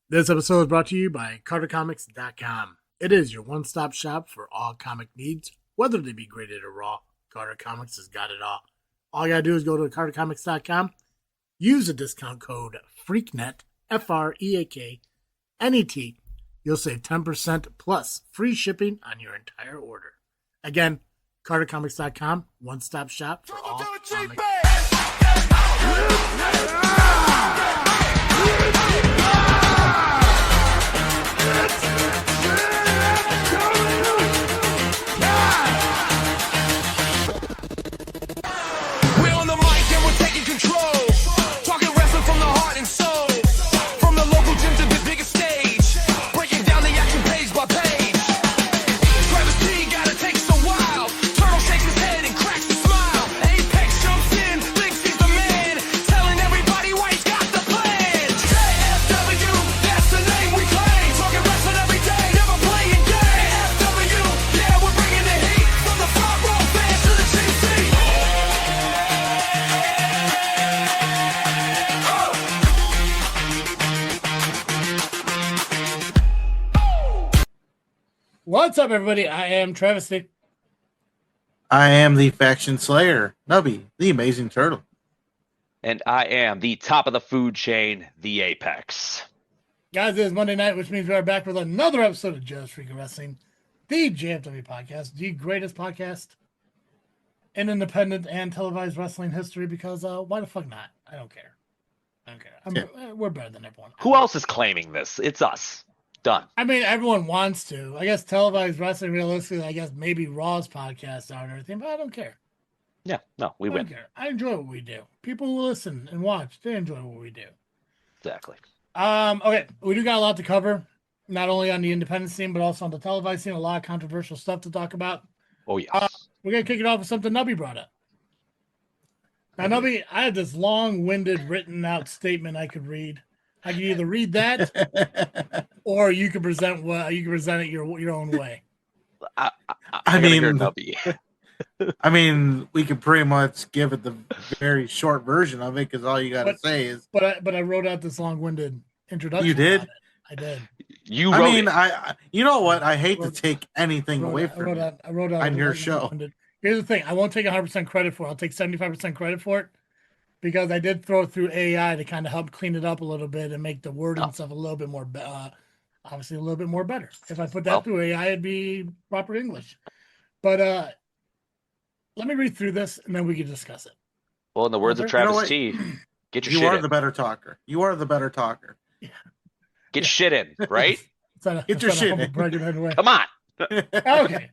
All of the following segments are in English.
This episode is brought to you by CarterComics.com. It is your one-stop shop for all comic needs, whether they be graded or raw. Carter Comics has got it all. All you gotta do is go to CarterComics.com, use the discount code FREAKNET, FREAKNET. You'll save 10% plus free shipping on your entire order. Again, CarterComics.com, one-stop shop for all comics. We're on the mic and we're taking control. Talking wrestling from the heart and soul. From the local gym to the biggest stage. Breaking down the action page by page. Travis T gotta take a while. Turtle shakes his head and cracks a smile. Apex jumps in, thinks he's the man. Telling everybody why he's got the plan. AFW, that's the name we claim. Talking wrestling every day, never playing games. AFW, yeah, we're bringing the heat. From the front row fans to the GC. What's up, everybody? I am Travis T. I am the Faction Slayer, Nubby, the Amazing Turtle. And I am the top of the food chain, the Apex. Guys, it is Monday night, which means we are back with another episode of Joe's Freaking Wrestling, the JFW podcast, the greatest podcast in independent and televised wrestling history, because why the fuck not? I don't care. We're better than everyone. Who else is claiming this? It's us. Done. I mean, everyone wants to. I guess televised wrestling, realistically, I guess maybe Raw's podcasts are and everything, but I don't care. Yeah, no, we I win. don't care. I enjoy what we do. People who listen and watch, they enjoy what we do. Exactly. Okay, we do got a lot to cover, not only on the independent scene, but also on the televised scene. A lot of controversial stuff to talk about. Oh, yes. We're going to kick it off with something Nubby brought up. Now, Nubby, I had this long-winded, written-out statement I could read. I could either read that, or you could present it your own way. I mean- hear Nubby. I mean, we could pretty much give it the very short version of it because all you got to say is. But I wrote out this long-winded introduction. You did? about it. I did. You wrote I mean, it. you know what? I hate to take anything away from you I wrote out on your like show. 100. Here's the thing: I won't take 100% credit for it. I'll take 75% credit for it because I did throw it through AI to kind of help clean it up a little bit and make the word and stuff a little bit more, obviously a little bit more better. If I put that through AI, it'd be proper English. But let me read through this and then we can discuss it. Well, in the words of You know Travis what? T, get your You shit are in. the better talker. You are the better talker. Get shit in, right? Get your shit in. Come on. Okay.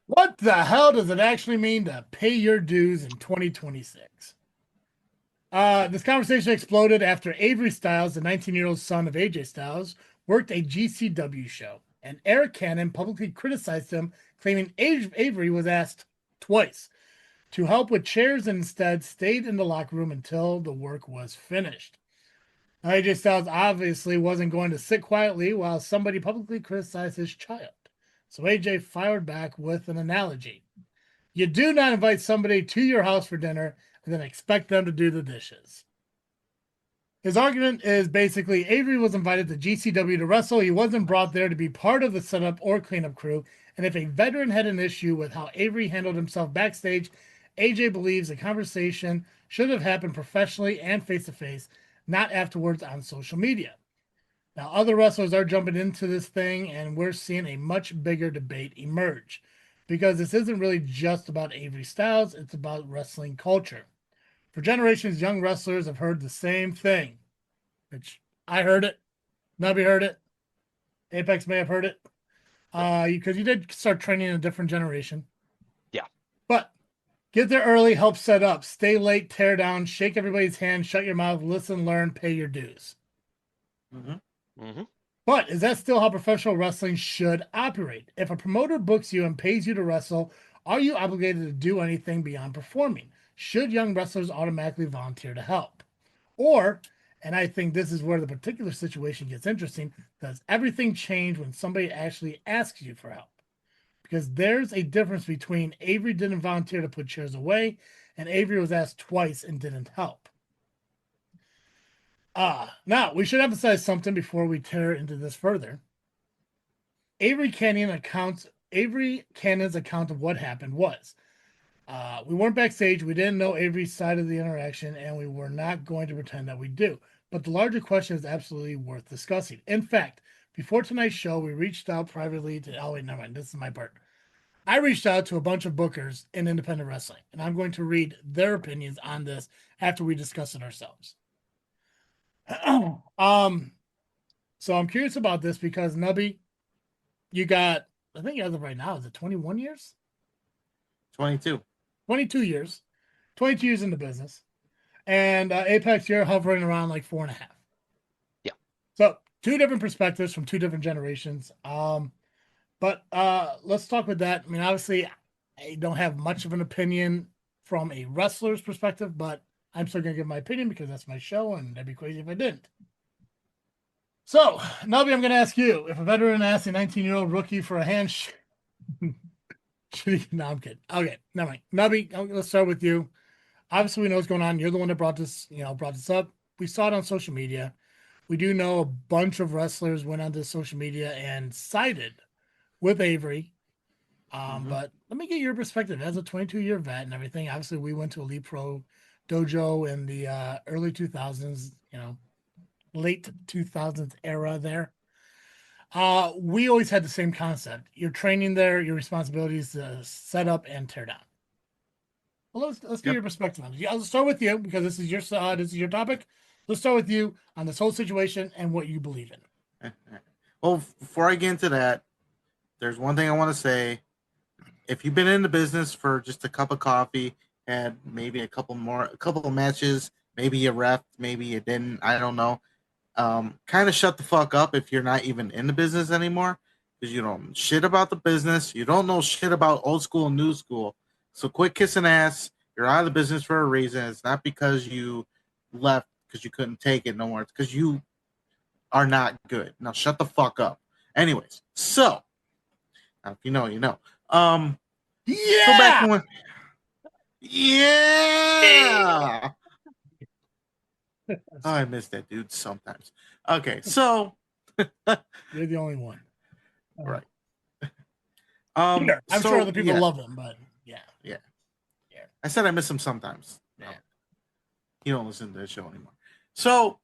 What the hell does it actually mean to pay your dues in 2026? This conversation exploded after Avery Styles, the 19-year-old son of AJ Styles, worked a GCW show, and Eric Cannon publicly criticized him, claiming Avery was asked twice to help with chairs and instead stayed in the locker room until the work was finished. Now, AJ Styles obviously wasn't going to sit quietly while somebody publicly criticized his child. So AJ fired back with an analogy. You do not invite somebody to your house for dinner and then expect them to do the dishes. His argument is basically Avery was invited to GCW to wrestle. He wasn't brought there to be part of the setup or cleanup crew. And if a veteran had an issue with how Avery handled himself backstage, AJ believes the conversation should have happened professionally and face-to-face, not afterwards on social media. Now, other wrestlers are jumping into this thing, and we're seeing a much bigger debate emerge because this isn't really just about Avery Styles, it's about wrestling culture. For generations, young wrestlers have heard the same thing, which I heard it, Nubby heard it, Apex may have heard it, because you did start training in a different generation. Yeah. But get there early, help set up, stay late, tear down, shake everybody's hand, shut your mouth, listen, learn, pay your dues. Mm-hmm. Mm-hmm. But is that still how professional wrestling should operate? If a promoter books you and pays you to wrestle, are you obligated to do anything beyond performing? Should young wrestlers automatically volunteer to help? Or, and I think this is where the particular situation gets interesting, does everything change when somebody actually asks you for help? Because there's a difference between Avery didn't volunteer to put chairs away and Avery was asked twice and didn't help. Now we should emphasize something before we tear into this further. Avery Cannon's account of what happened was we weren't backstage. We didn't know Avery's side of the interaction, and we were not going to pretend that we do. But the larger question is absolutely worth discussing. In fact, before tonight's show, we reached out privately to. Oh, wait, never mind. This is my part. I reached out to a bunch of bookers in independent wrestling, and I'm going to read their opinions on this after we discuss it ourselves. So I'm curious about this because Nubby, you got, I think as of right now, is it 21 years? 22. 22 years. 22 years in the business. And Apex, you're hovering around like 4.5. Yeah. So two different perspectives from two different generations. But let's talk with that. I mean, obviously, I don't have much of an opinion from a wrestler's perspective, but I'm still going to give my opinion because that's my show, and that'd be crazy if I didn't. So, Nubby, I'm going to ask you, if a veteran asks a 19-year-old rookie for a handshake, no, I'm kidding. Okay, never mind. Nubby, let's start with you. Obviously, we know what's going on. You're the one that brought this up. We saw it on social media. We do know a bunch of wrestlers went onto social media and sided with Avery. But let me get your perspective as a 22-year vet and everything. Obviously, we went to Elite Pro dojo in the early 2000s, late 2000s era there. We always had the same concept. You're training there. Your responsibility is to set up and tear down. Well, let's get your perspective on it. I'll start with you because this is your topic. Let's start with you on this whole situation and what you believe in. Well, before I get into that, there's one thing I want to say. If you've been in the business for just a cup of coffee, had maybe a couple of matches, maybe you ref, maybe you didn't, I don't know. Kind of shut the fuck up if you're not even in the business anymore, because you don't know shit about the business. You don't know shit about old school and new school. So quit kissing ass. You're out of the business for a reason. It's not because you left because you couldn't take it no more. It's because you are not good. Now shut the fuck up. Anyways, so if you know, you know. Yeah. So back when, yeah. Oh, I miss that dude sometimes. Okay, so You're the only one. right. I'm so, sure other people yeah. love him, but yeah. I said I miss him sometimes. Yeah. You don't listen to the show anymore. So,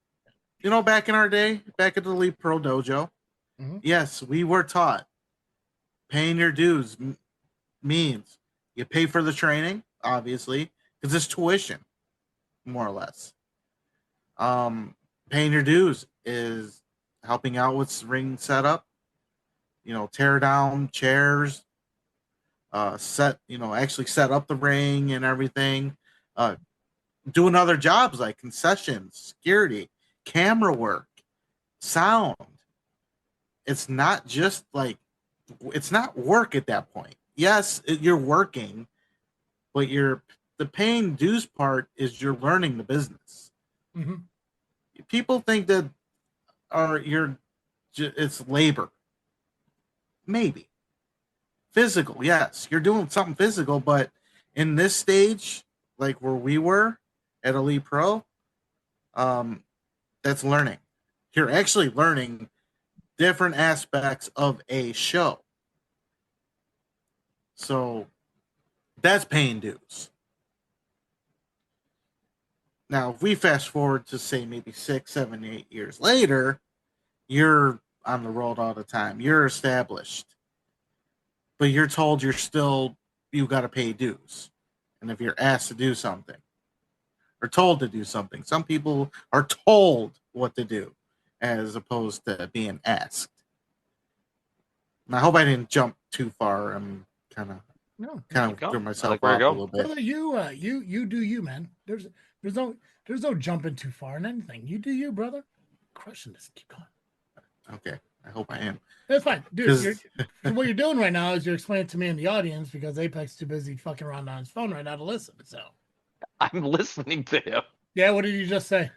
back in our day, back at the Elite Pro Dojo, yes, we were taught paying your dues means you pay for the training, obviously, because it's tuition, more or less. Paying your dues is helping out with ring setup, tear down chairs, actually set up the ring and everything, doing other jobs like concessions, security, camera work, sound. It's not just like, it's not work at that point. Yes, you're working, but the paying dues part is you're learning the business. People think that it's labor. Maybe. Physical, yes. You're doing something physical, but in this stage, like where we were at Elite Pro, that's learning. You're actually learning different aspects of a show. So that's paying dues. Now, if we fast forward to say maybe 6, 7, 8 years later, you're on the road all the time. You're established. But you're told you got to pay dues. And if you're asked to do something or told to do something, some people are told what to do as opposed to being asked. And I hope I didn't jump too far. I'm kind of threw myself off a little bit. Brother, you do you, man. There's no jumping too far in anything. You do you, brother. Crushing this. Keep going. Okay. I hope I am. That's fine. Dude, what you're doing right now is you're explaining to me in the audience because Apex is too busy fucking around on his phone right now to listen. So I'm listening to him. yeah, what did you just say?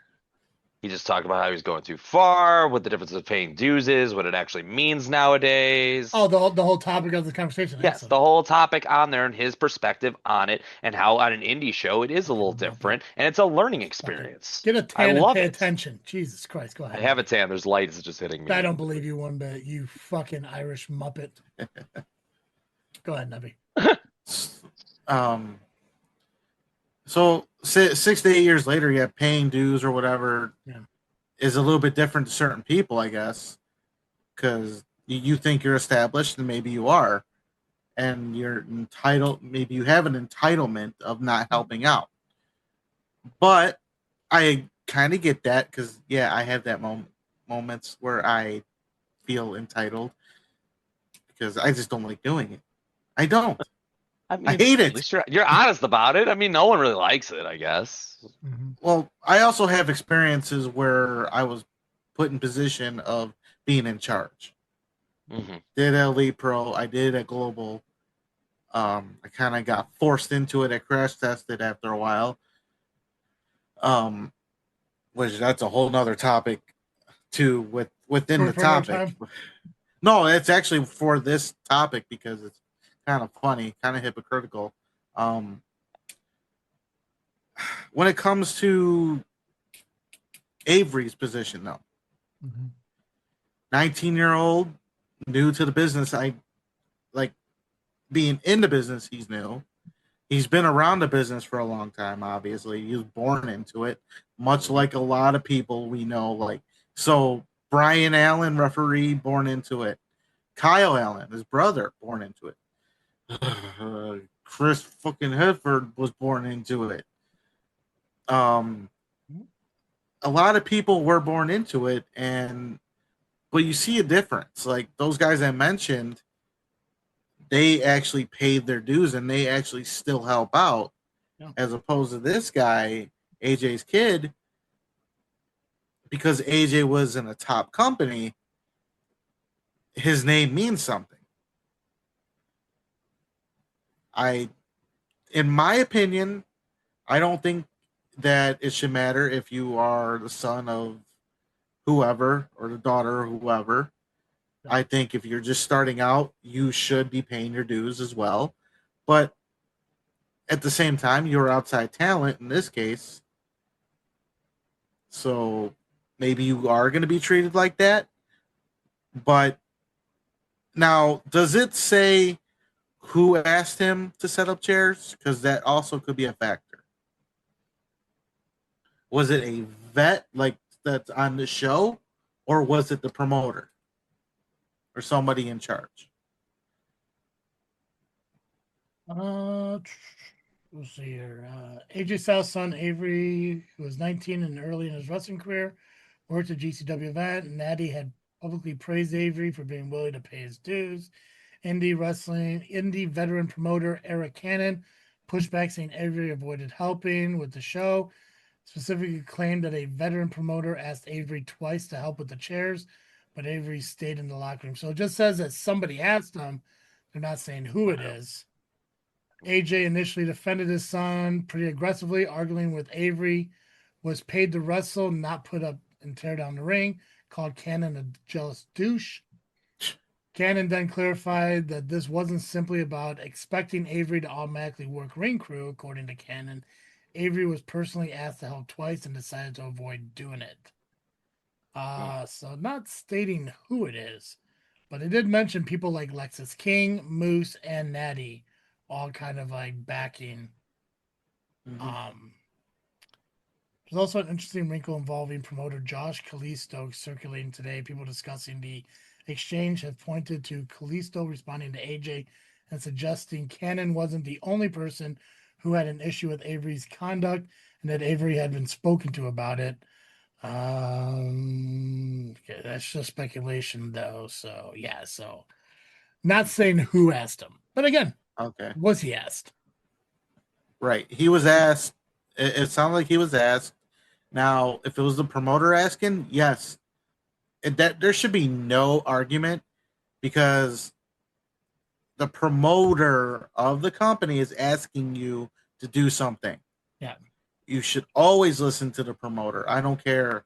He just talked about how he was going too far, what the difference of paying dues is, what it actually means nowadays. Oh, the whole topic of the conversation. Yes, Excellent. the whole topic on there and his perspective on it, and how on an indie show it is a little different, and it's a learning experience. Get a I tan and love pay it. attention. Jesus Christ, go I ahead. have a tan. There's lights just hitting me. I don't believe you one bit. You fucking Irish muppet. Go ahead, Nebby. So 6 to 8 years later, yeah, paying dues or whatever is a little bit different to certain people, I guess, because you think you're established and maybe you are, and you're entitled. Maybe you have an entitlement of not helping out. But I kind of get that because I have that moments where I feel entitled because I just don't like doing it. I don't. I mean, I hate at it. least you're honest about it. I mean, no one really likes it, I guess. Well, I also have experiences where I was put in position of being in charge. Did at ARWPRO, I did at Global. I kind of got forced into it at Crash Tested after a while. Which that's a whole nother topic too within the topic. No, it's actually for this topic because it's kind of funny, kind of hypocritical. When it comes to Avery's position, though, 19-year-old, new to the business. I like being in the business. He's new. He's been around the business for a long time. Obviously, he was born into it, much like a lot of people we know. Like so, Brian Allen, referee, born into it. Kyle Allen, his brother, born into it. Chris fucking Hedford was born into it. A lot of people were born into it, but you see a difference. Like those guys I mentioned, they actually paid their dues and they actually still help out, as opposed to this guy, AJ's kid, because AJ was in a top company, his name means something. In my opinion, I don't think that it should matter if you are the son of whoever or the daughter of whoever. I think if you're just starting out, you should be paying your dues as well. But at the same time, you're outside talent in this case. So maybe you are going to be treated like that. But now, does it say who asked him to set up chairs? Because that also could be a factor. Was it a vet like that's on the show, or was it the promoter or somebody in charge? Let's see here. AJ Styles' son Avery, who was 19 and early in his wrestling career, worked at GCW event. And Natty had publicly praised Avery for being willing to pay his dues. Indie veteran promoter Eric Cannon pushed back, saying Avery avoided helping with the show. Specifically claimed that a veteran promoter asked Avery twice to help with the chairs, but Avery stayed in the locker room. So it just says that somebody asked him. They're not saying who it is. AJ initially defended his son pretty aggressively, arguing with Avery was paid to wrestle, not put up and tear down the ring, called Cannon a jealous douche. Cannon then clarified that this wasn't simply about expecting Avery to automatically work ring crew. According to Cannon, Avery was personally asked to help twice and decided to avoid doing it. So not stating who it is, but it did mention people like Lexus King, Moose, and Natty, all kind of like backing. There's also an interesting wrinkle involving promoter Josh Kalisto circulating today. People discussing the exchange have pointed to Kalisto responding to AJ and suggesting Cannon wasn't the only person who had an issue with Avery's conduct and that Avery had been spoken to about it. Okay, that's just speculation though. So yeah, so not saying who asked him, but again, okay, was he asked? Right, he was asked. It sounded like he was asked. Now, if it was the promoter asking, yes, that there should be no argument because the promoter of the company is asking you to do something. Yeah. You should always listen to the promoter. I don't care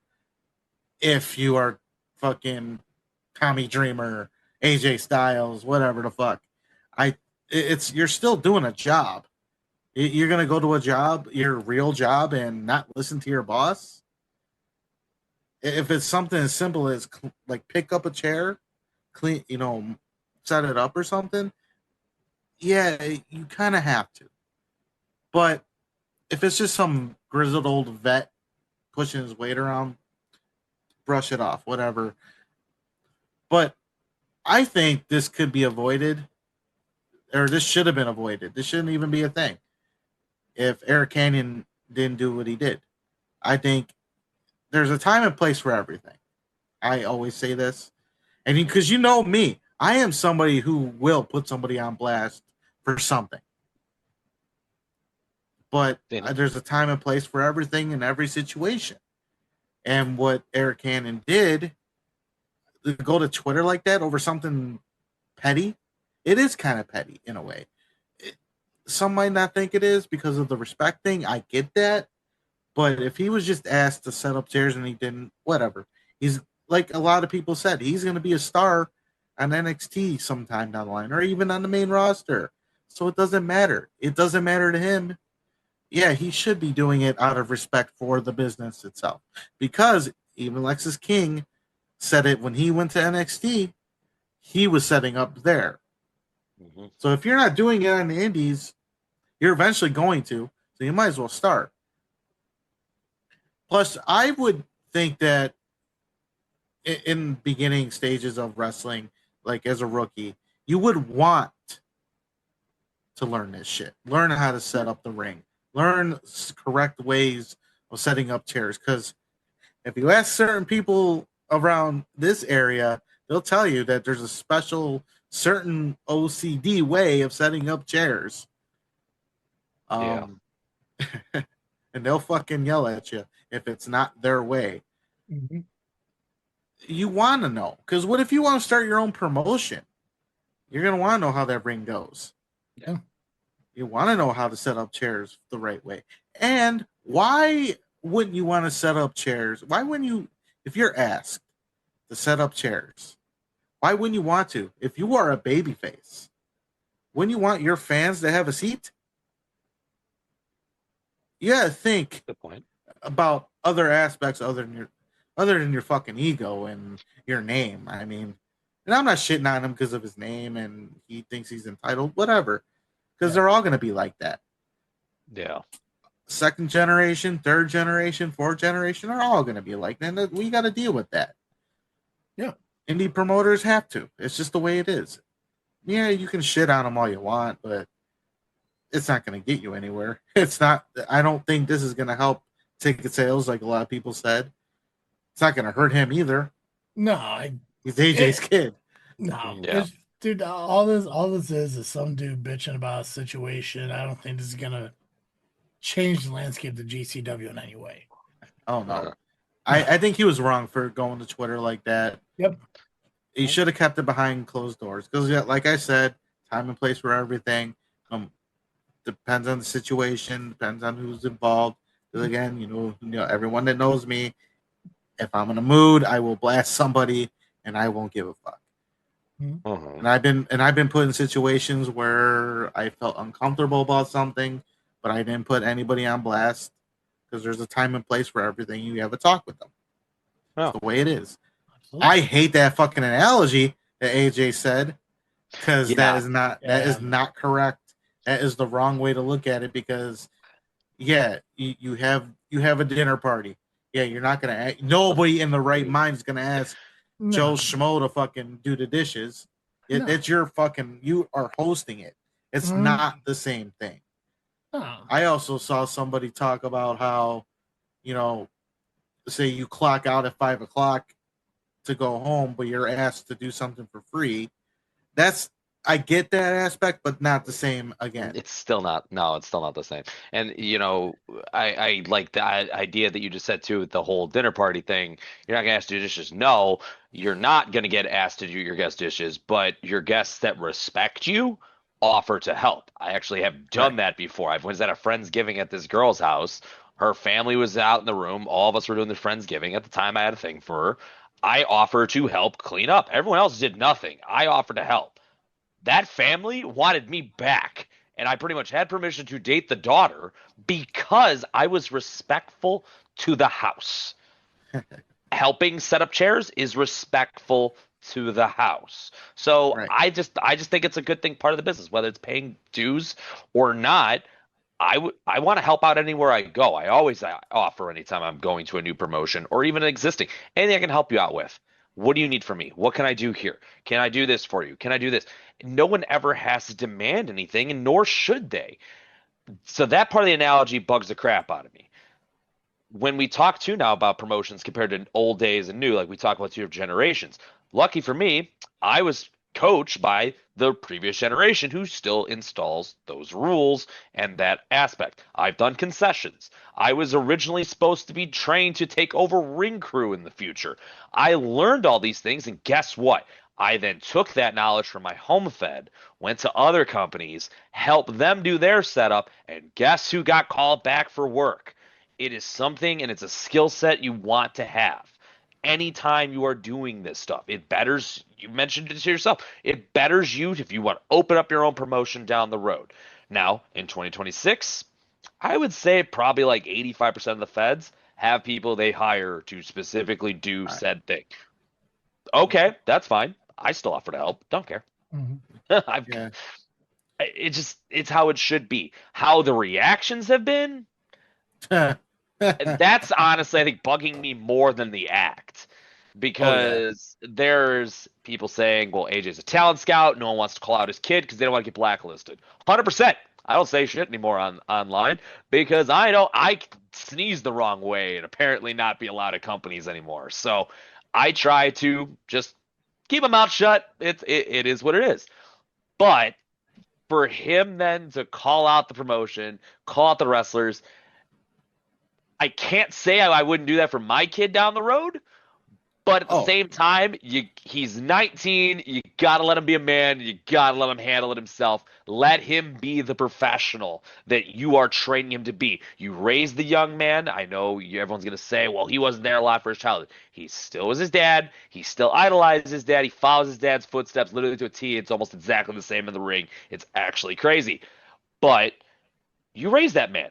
if you are fucking Tommy Dreamer, AJ Styles, whatever the fuck. You're still doing a job. You're gonna go to a job, your real job, and not listen to your boss. If it's something as simple as like pick up a chair, clean, set it up or something, yeah, you kind of have to. But if it's just some grizzled old vet pushing his weight around, brush it off, whatever. But I think this could be avoided, or this should have been avoided. This shouldn't even be a thing if Eric Canyon didn't do what he did. I think there's a time and place for everything. I always say this. And because you know me, I am somebody who will put somebody on blast for something. But there's a time and place for everything in every situation. And what Eric Cannon did, to go to Twitter like that over something petty, it is kind of petty in a way. Some might not think it is because of the respect thing. I get that. But if he was just asked to set up chairs and he didn't, whatever. He's, like a lot of people said, he's going to be a star on NXT sometime down the line or even on the main roster. So it doesn't matter. It doesn't matter to him. Yeah, he should be doing it out of respect for the business itself. Because even Lexus King said it when he went to NXT, he was setting up there. Mm-hmm. So if you're not doing it on the indies, you're eventually going to. So you might as well start. Plus, I would think that in beginning stages of wrestling, like as a rookie, you would want to learn this shit. Learn how to set up the ring. Learn correct ways of setting up chairs. Because if you ask certain people around this area, they'll tell you that there's a special, certain OCD way of setting up chairs. Yeah. And they'll fucking yell at you if it's not their way. Mm-hmm. You want to know. Because what if you want to start your own promotion? You're going to want to know how that ring goes. Yeah. You want to know how to set up chairs the right way. And why wouldn't you want to set up chairs? Why wouldn't you, if you're asked to set up chairs, why wouldn't you want to? If you are a babyface, wouldn't you want your fans to have a seat? You gotta think Good point. about other aspects other than your fucking ego and your name. I mean, and I'm not shitting on him because of his name and he thinks he's entitled, whatever. Because they're all gonna be like that. Yeah. Second generation, third generation, fourth generation are all gonna be like that. And we gotta deal with that. Yeah. Indie promoters have to. It's just the way it is. Yeah, you can shit on them all you want, but it's not going to get you anywhere. It's not. I don't think this is going to help ticket sales, like a lot of people said. It's not going to hurt him either. No, He's AJ's kid. No, Yeah. dude. All this is some dude bitching about a situation. I don't think this is gonna change the landscape of GCW in any way. Oh no, I think he was wrong for going to Twitter like that. Yep. He should have kept it behind closed doors because, like I said, time and place for everything. Depends on the situation, depends on who's involved. Because again, you know, everyone that knows me, if I'm in a mood, I will blast somebody, and I won't give a fuck. Mm-hmm. And I've been put in situations where I felt uncomfortable about something, but I didn't put anybody on blast because there's a time and place for everything. You have a talk with them. Oh. That's the way it is. Absolutely. I hate that fucking analogy that AJ said because that is not correct. That is the wrong way to look at it because, yeah, you have a dinner party. Yeah, you're not gonna. Nobody in the right mind is gonna ask Joe Schmo to fucking do the dishes. It's your fucking. You are hosting it. It's not the same thing. No. I also saw somebody talk about how, say you clock out at 5 o'clock to go home, but you're asked to do something for free. I get that aspect, but not the same again. It's still not the same. And I like the idea that you just said too, the whole dinner party thing. You're not gonna ask to do dishes. No, you're not gonna get asked to do your guest dishes, but your guests that respect you offer to help. I actually have done that before. I was at a Friendsgiving at this girl's house. Her family was out in the room. All of us were doing the Friendsgiving. At the time, I had a thing for her. I offered to help clean up. Everyone else did nothing. I offered to help. That family wanted me back. And I pretty much had permission to date the daughter because I was respectful to the house. Helping set up chairs is respectful to the house. So Right. I just think it's a good thing, part of the business, whether it's paying dues or not. I want to help out anywhere I go. I always offer anytime I'm going to a new promotion or even an existing, anything I can help you out with. What do you need from me? What can I do here? Can I do this for you? Can I do this? No one ever has to demand anything, and nor should they. So that part of the analogy bugs the crap out of me. When we talk too now about promotions compared to old days and new, like we talk about two generations. Lucky for me, I was coached by the previous generation who still installs those rules and that aspect. I've done concessions. I was originally supposed to be trained to take over ring crew in the future. I learned all these things, and guess what? I then took that knowledge from my home fed, went to other companies, helped them do their setup, and guess who got called back for work? It is something and it's a skill set you want to have anytime you are doing this stuff. It betters, you mentioned it to yourself, it betters you if you want to open up your own promotion down the road. Now, in 2026, I would say probably like 85% of the feds have people they hire to specifically do said thing. Okay, that's fine. I still offer to help. Don't care. Mhm. I've, Yeah. it's how it should be. How the reactions have been, that's honestly, I think, bugging me more than the act. Because there's people saying, well, AJ's a talent scout. No one wants to call out his kid because they don't want to get blacklisted. 100%. I don't say shit anymore online because I know I can sneeze the wrong way and apparently not be allowed at companies anymore. So I try to just keep my mouth shut. It is what it is. But for him then to call out the promotion, call out the wrestlers, I can't say I wouldn't do that for my kid down the road, but at the same time, he's 19. You got to let him be a man. You got to let him handle it himself. Let him be the professional that you are training him to be. You raise the young man. I know everyone's going to say, well, he wasn't there a lot for his childhood. He still was his dad. He still idolizes his dad. He follows his dad's footsteps literally to a T. It's almost exactly the same in the ring. It's actually crazy. But you raise that man.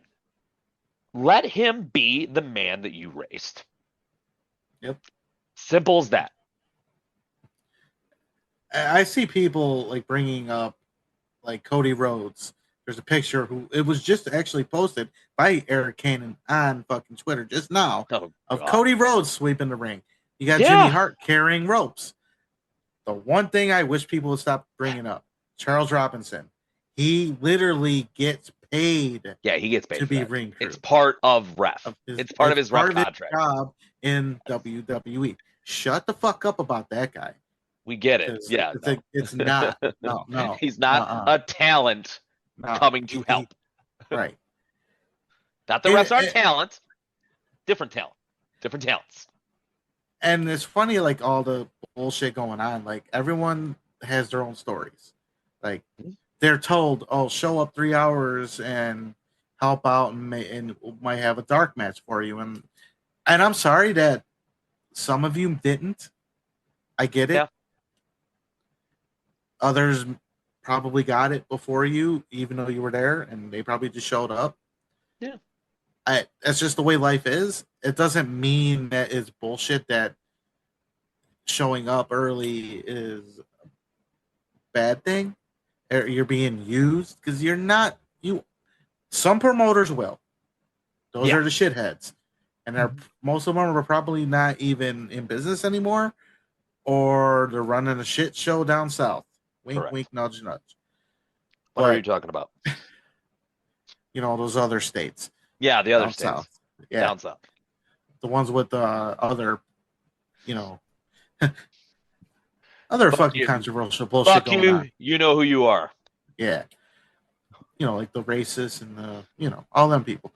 Let him be the man that you raised. Yep. Simple as that. I see people like bringing up like Cody Rhodes. There's a picture who it was just actually posted by Eric Cannon on fucking Twitter just now of Cody Rhodes sweeping the ring. You got Jimmy Hart carrying ropes. The one thing I wish people would stop bringing up, Charles Robinson. He literally gets paid. Yeah, he gets paid to for be that. ring crew. It's part of ref. It's part of his ref contract. Job in WWE. Shut the fuck up about that guy. We get it. Yeah, it's not. No. He's not a talent coming to help. Right. Not the refs are talent. Different talent. Different talents. And it's funny, like all the bullshit going on. Like everyone has their own stories. Like they're told, "Oh, show up 3 hours and help out, and might have a dark match for you." And I'm sorry that some of you didn't. I get it. Yeah. Others probably got it before you, even though you were there, and they probably just showed up. Yeah. That's just the way life is. It doesn't mean that it's bullshit that showing up early is a bad thing. Or you're being used because you're not. Some promoters will. Those are the shitheads, and most of them are probably not even in business anymore, or they're running a shit show down south. Wink, Correct. wink, nudge, nudge. What are you talking about? You know, those other states. Yeah, the other down states. South. Yeah. Down south. The ones with the other, other fucking controversial bullshit going on. You know who you are. Yeah. Like the racists and the, all them people.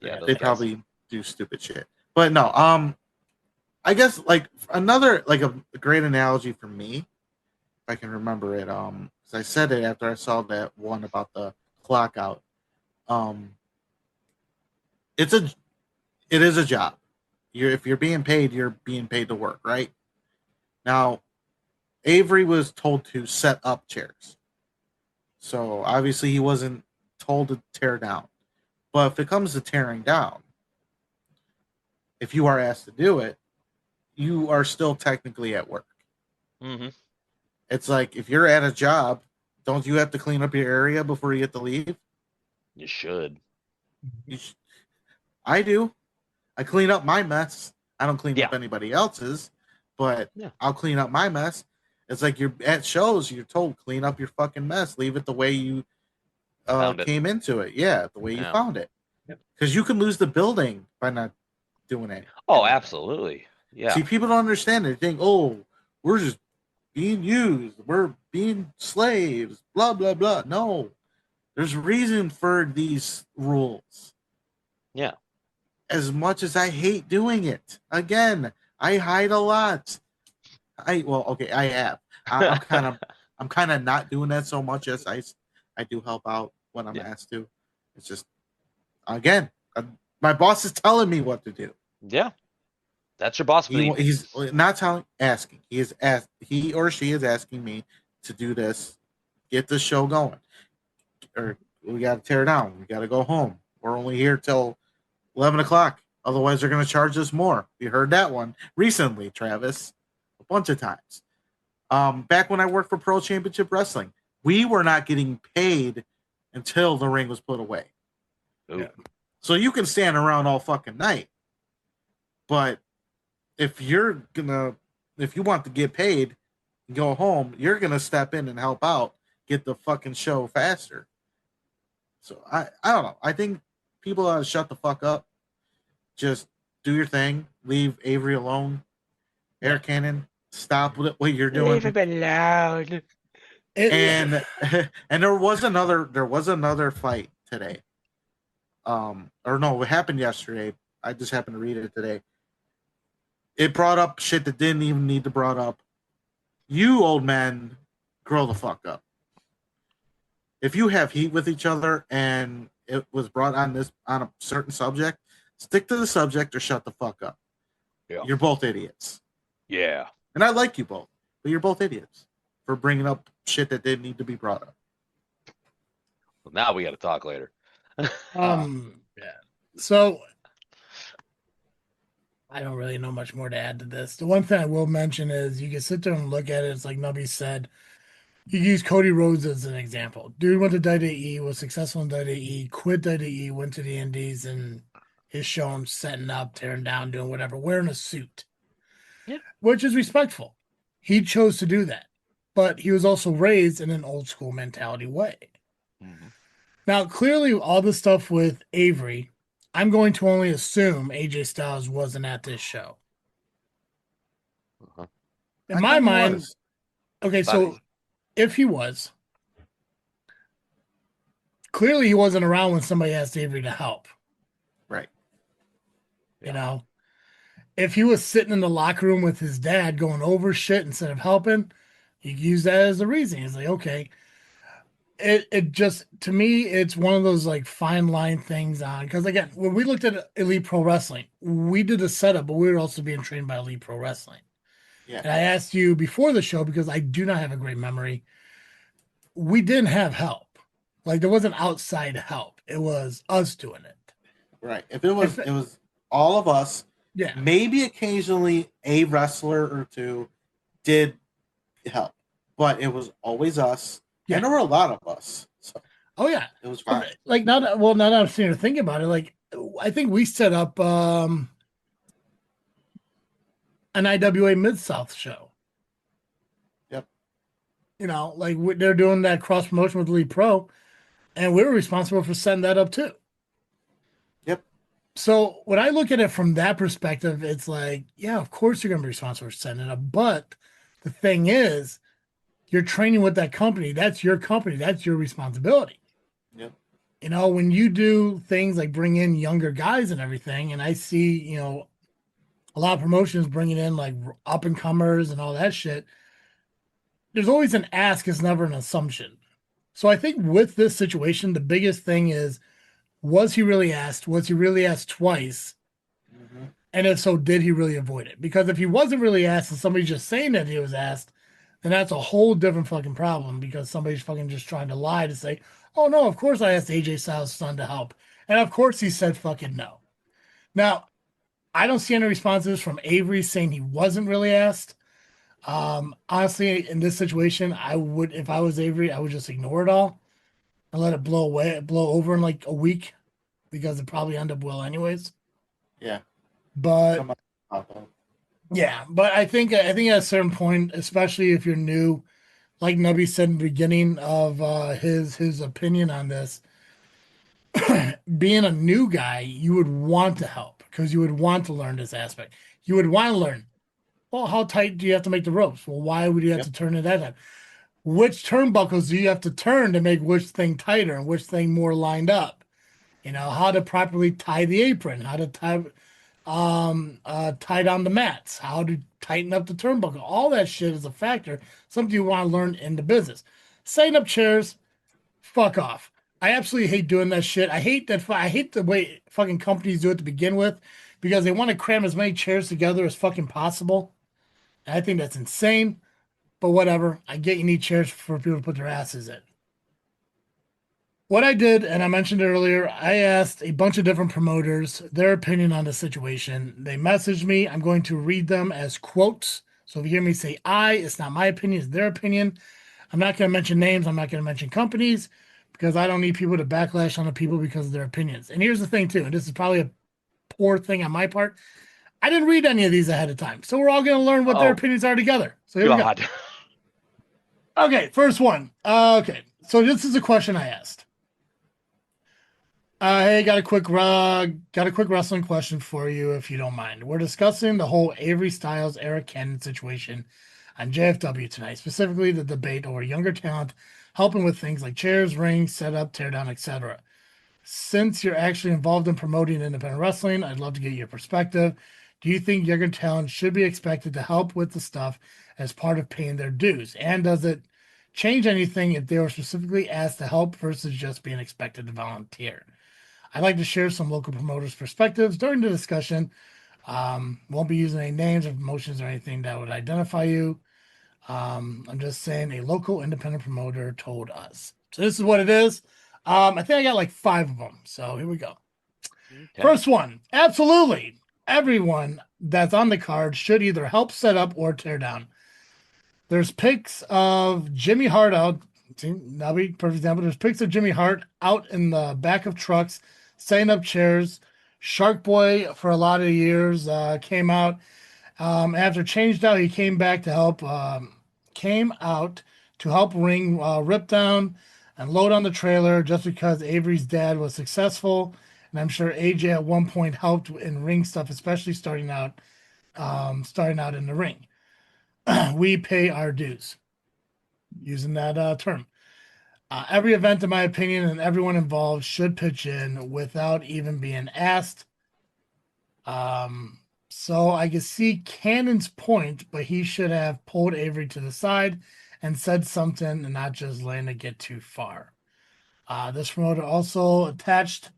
Yeah, they probably do stupid shit. But no, I guess like another, like a great analogy for me, if I can remember it, because I said it after I saw that one about the clock out. It's it is a job. If you're being paid, you're being paid to work, right? Now, Avery was told to set up chairs. So obviously he wasn't told to tear down. But if it comes to tearing down, if you are asked to do it, you are still technically at work. Mm-hmm. It's like if you're at a job, don't you have to clean up your area before you get to leave? You should. I do. I clean up my mess. I don't clean up Yeah. anybody else's, but Yeah. I'll clean up my mess. It's like you're at shows, you're told clean up your fucking mess, leave it the way you Found it. came into it. Yeah, the way you Yeah. found it. Because you can lose the building by not doing it. Oh, absolutely. Yeah. See, people don't understand it. They think, oh, we're just being used. We're being slaves. Blah, blah, blah. No. There's reason for these rules. Yeah. As much as I hate doing it. Again, I hide a lot. I have. I'm kind of not doing that so much as I do help out when I'm asked to. It's just, again, my boss is telling me what to do. Yeah. That's your boss. He's not asking. He or she is asking me to do this, get the show going. Or we got to tear down. We got to go home. We're only here till 11 o'clock. Otherwise, they're going to charge us more. You heard that one recently, Travis, a bunch of times. Back when I worked for Pro Championship Wrestling, we were not getting paid until the ring was put away. Ooh. So you can stand around all fucking night. But if you want to get paid and go home, you're going to step in and help out, get the fucking show faster. So I don't know. I think people ought to shut the fuck up. Just do your thing. Leave Avery alone. Air Cannon, stop with what you're doing. Leave him alone. And there was another fight today. Or no, it happened yesterday. I just happened to read it today. It brought up shit that didn't even need to brought up. You old men, grow the fuck up. If you have heat with each other and it was brought on a certain subject, stick to the subject or shut the fuck up. Yeah. You're both idiots. Yeah. And I like you both, but you're both idiots for bringing up shit that didn't need to be brought up. Well, now we got to talk later. Yeah. So I don't really know much more to add to this. The one thing I will mention is you can sit there and look at it. It's like Nubby said. You use Cody Rhodes as an example. Dude went to WWE, was successful in WWE, quit WWE, went to the Indies, and is shown setting up, tearing down, doing whatever, wearing a suit. Yeah. Which is respectful. He chose to do that. But he was also raised in an old school mentality way. Mm-hmm. Now, clearly, all the stuff with Avery, I'm going to only assume AJ Styles wasn't at this show. Uh-huh. In my mind, okay, so Bobby. if he was, clearly he wasn't around when somebody asked Avery to help. Right. You know, if he was sitting in the locker room with his dad going over shit instead of helping, you use that as a reason. It's like, okay. It just, to me, it's one of those like fine line things on, because again, when we looked at Elite Pro Wrestling, we did a setup, but we were also being trained by Elite Pro Wrestling. Yeah. And I asked you before the show, because I do not have a great memory, we didn't have help. Like there wasn't outside help. It was us doing it. Right. If it was all of us, yeah. Maybe occasionally a wrestler or two did help, but it was always us. Yeah. And there were a lot of us. So Oh yeah. it was fine. Like now that I'm sitting here thinking about it, like I think we set up an IWA Mid-South show. Yep. You know, like they're doing that cross promotion with Elite Pro, and we were responsible for setting that up too. Yep. So when I look at it from that perspective, it's like, yeah, of course you're going to be responsible for setting it up. But the thing is, you're training with that company. That's your company. That's your responsibility. Yep. You know, when you do things like bring in younger guys and everything, and I see, you know, a lot of promotions bringing in like up and comers and all that shit, there's always an ask. It's never an assumption. So I think with this situation, the biggest thing is, was he really asked? Was he really asked twice? Mhm. And if so, did he really avoid it? Because if he wasn't really asked and somebody's just saying that he was asked, then that's a whole different fucking problem because somebody's fucking just trying to lie to say, oh no, of course I asked AJ Styles' son to help. And of course he said fucking no. Now, I don't see any responses from Avery saying he wasn't really asked. Honestly, in this situation, I would, if I was Avery, I would just ignore it all and let it blow over in like a week because it probably end up well anyways. Yeah. But Somebody pop up. yeah, but I think at a certain point, especially if you're new, like Nubby said in the beginning of his opinion on this, being a new guy, you would want to help because you would want to learn this aspect. You would want to learn. Well, how tight do you have to make the ropes? Well, why would you have Yep. to turn it that time? Which turnbuckles do you have to turn to make which thing tighter and which thing more lined up? You know, how to properly tie the apron, how to tie down the mats, how to tighten up the turnbuckle. All that shit is a factor, something you want to learn in the business. Setting up chairs, fuck off. I absolutely hate doing that shit. I hate that. I hate the way fucking companies do it to begin with because they want to cram as many chairs together as fucking possible. And I think that's insane. But whatever. I get you need chairs for people to put their asses in. What I did, and I mentioned it earlier, I asked a bunch of different promoters their opinion on the situation. They messaged me. I'm going to read them as quotes. So if you hear me say it's not my opinion, it's their opinion. I'm not going to mention names. I'm not going to mention companies because I don't need people to backlash on the people because of their opinions. And here's the thing, too, and this is probably a poor thing on my part. I didn't read any of these ahead of time. So we're all going to learn what their Oh, opinions are together. So here we go. God. Okay, first one. Okay, so this is a question I asked. Hey, got a quick wrestling question for you, if you don't mind. We're discussing the whole Avery Styles, Eric Cannon situation on JFW tonight, specifically the debate over younger talent helping with things like chairs, rings, setup, teardown, etc. Since you're actually involved in promoting independent wrestling, I'd love to get your perspective. Do you think younger talent should be expected to help with the stuff as part of paying their dues? And does it change anything if they were specifically asked to help versus just being expected to volunteer? I'd like to share some local promoters' perspectives during the discussion. Won't be using any names or promotions or anything that would identify you. I'm just saying a local independent promoter told us. So this is what it is. I think I got like 5 of them. So here we go. Okay. First one, absolutely. Everyone that's on the card should either help set up or tear down. There's pics of Jimmy Hart out. That'll be a perfect example. There's pics of Jimmy Hart out in the back of trucks, setting up chairs. Shark Boy, for a lot of years, came out. After changed out, he came back to help. Came out to help ring rip down and load on the trailer just because Avery's dad was successful, and I'm sure AJ at one point helped in ring stuff, especially starting out in the ring. We pay our dues, using that term. Every event, in my opinion, and everyone involved should pitch in without even being asked. So I can see Cannon's point, but he should have pulled Avery to the side and said something and not just letting it get too far. This promoter also attached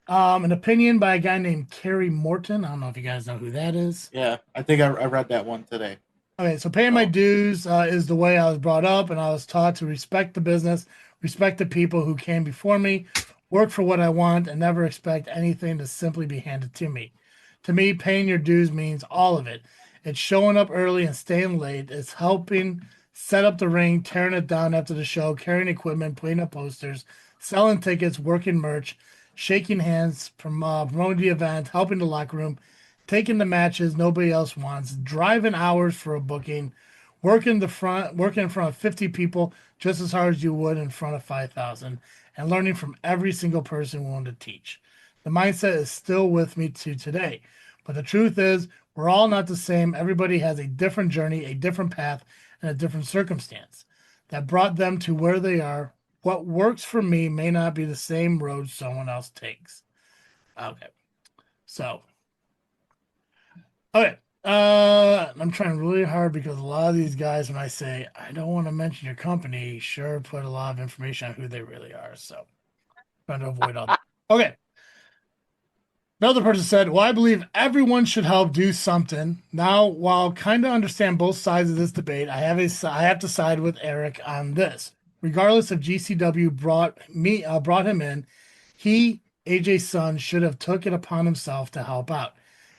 an opinion by a guy named Kerry Morton. I don't know if you guys know who that is. Yeah, I think I read that one today. Okay, so paying my dues is the way I was brought up, and I was taught to respect the business, respect the people who came before me, work for what I want, and never expect anything to simply be handed to me. To me, paying your dues means all of it. It's showing up early and staying late. It's helping set up the ring, tearing it down after the show, carrying equipment, putting up posters, selling tickets, working merch, shaking hands, promoting the event, helping the locker room, taking the matches nobody else wants, driving hours for a booking, working in front of 50 people just as hard as you would in front of 5,000, and learning from every single person willing to teach. The mindset is still with me to today. But the truth is, we're all not the same. Everybody has a different journey, a different path, and a different circumstance that brought them to where they are. What works for me may not be the same road someone else takes. Okay. So, okay. I'm trying really hard because a lot of these guys, when I say I don't want to mention your company, sure put a lot of information on who they really are. So, trying to avoid all that. Okay. Another person said, well, I believe everyone should help do something. Now, while kind of understand both sides of this debate, I have to side with Eric on this. Regardless if GCW brought him in, he, AJ's son, should have took it upon himself to help out.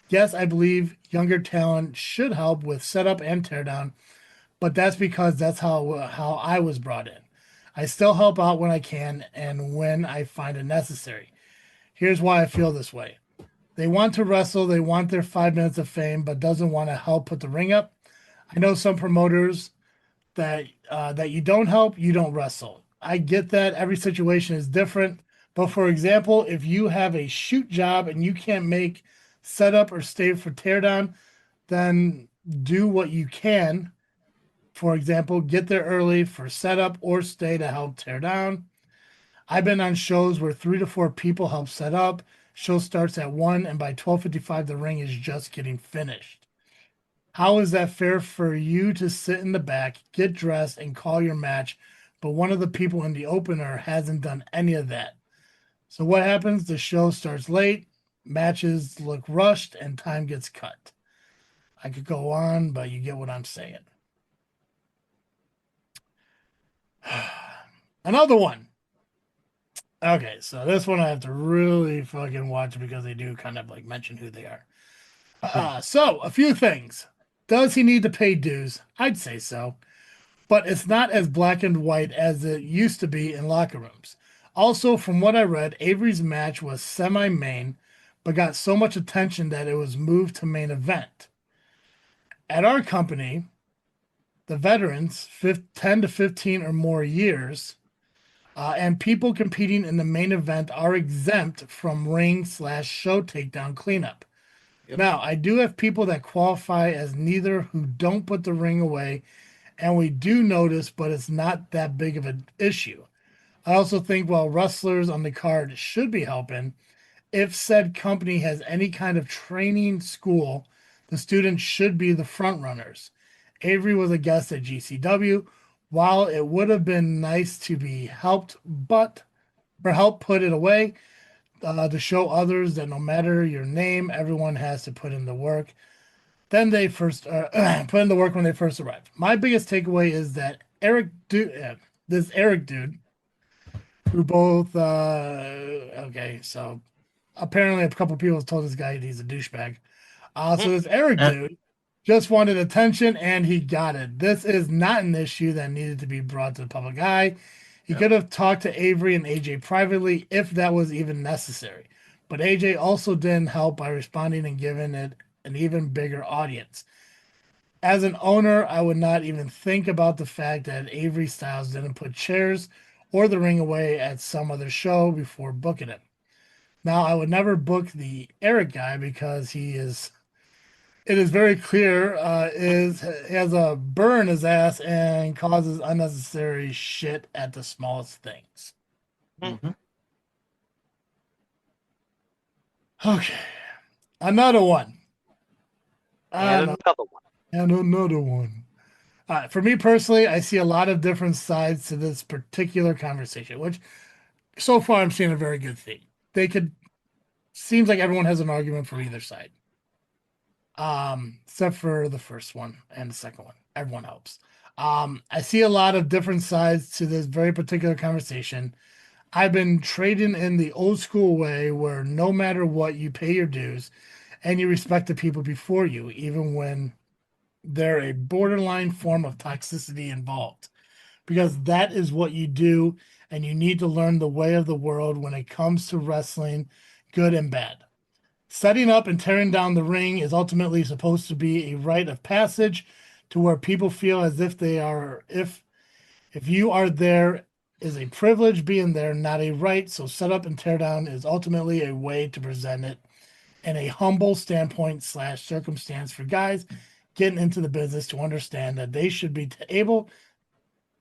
Yes, I believe younger talent should help with setup and teardown, but that's because that's how I was brought in. I still help out when I can and when I find it necessary. Here's why I feel this way. They want to wrestle, they want their 5 minutes of fame, but doesn't want to help put the ring up. I know some promoters that you don't help, you don't wrestle. I get that every situation is different, but for example, if you have a shoot job and you can't make setup or stay for teardown, then do what you can. For example, get there early for setup or stay to help tear down. I've been on shows where 3 to 4 people help set up. Show starts at 1, and by 12:55, the ring is just getting finished. How is that fair for you to sit in the back, get dressed, and call your match, but one of the people in the opener hasn't done any of that? So what happens? The show starts late, matches look rushed, and time gets cut. I could go on, but you get what I'm saying. Another one. Okay, so this one I have to really fucking watch because they do kind of like mention who they are. So a few things. Does he need to pay dues? I'd say so, but it's not as black and white as it used to be in locker rooms. Also, from what I read, Avery's match was semi-main, but got so much attention that it was moved to main event. At our company, the veterans, 10 to 15 or more years, and people competing in the main event are exempt from ring/show takedown cleanup. Yep. Now, I do have people that qualify as neither who don't put the ring away, and we do notice, but it's not that big of an issue. I also think while wrestlers on the card should be helping, if said company has any kind of training school, the students should be the front runners. Avery was a guest at GCW. While it would have been nice to be helped, help put it away, to show others that no matter your name, everyone has to put in the work. Then they first put in the work when they first arrived. My biggest takeaway is that this Eric dude, who both okay, so apparently a couple of people have told this guy he's a douchebag. So this Eric dude just wanted attention, and he got it. This is not an issue that needed to be brought to the public eye. He could have talked to Avery and AJ privately if that was even necessary. But AJ also didn't help by responding and giving it an even bigger audience. As an owner, I would not even think about the fact that Avery Styles didn't put chairs or the ring away at some other show before booking him. Now, I would never book the Eric guy because it is very clear, he has a burn in his ass and causes unnecessary shit at the smallest things. Mm-hmm. Okay. Another one. And another one. For me personally, I see a lot of different sides to this particular conversation, which so far I'm seeing a very good thing. Seems like everyone has an argument for either side. Except for the first one and the second one. Everyone helps. I see a lot of different sides to this very particular conversation. I've been trading in the old school way where no matter what, you pay your dues and you respect the people before you, even when they're a borderline form of toxicity involved. Because that is what you do, and you need to learn the way of the world when it comes to wrestling, good and bad. Setting up and tearing down the ring is ultimately supposed to be a rite of passage to where people feel as if they are, if you are there is a privilege being there, not a right. So set up and tear down is ultimately a way to present it in a humble standpoint / circumstance for guys getting into the business to understand that they should be able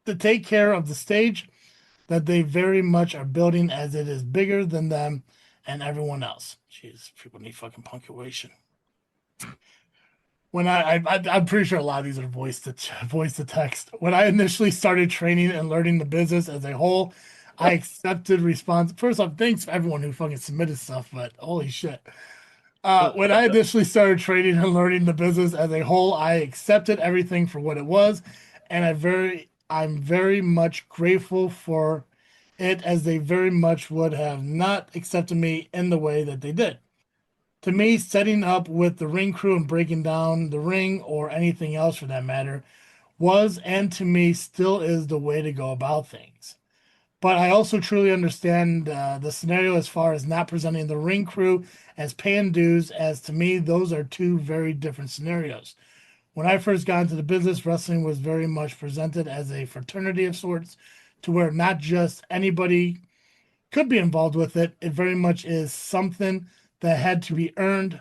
to take care of the stage that they very much are building as it is bigger than them and everyone else. Jeez, people need fucking punctuation. When I'm pretty sure a lot of these are voice to text. When I initially started training and learning the business as a whole, I accepted response. First off, thanks for everyone who fucking submitted stuff, but holy shit. When I initially started trading and learning the business as a whole, I accepted everything for what it was, and I'm very much grateful for it, as they very much would have not accepted me in the way that they did. To me, setting up with the ring crew and breaking down the ring, or anything else for that matter, was and to me still is the way to go about things. But I also truly understand the scenario as far as not presenting the ring crew as paying dues, as to me, those are two very different scenarios. When I first got into the business, wrestling was very much presented as a fraternity of sorts, to where not just anybody could be involved with it. It very much is something that had to be earned,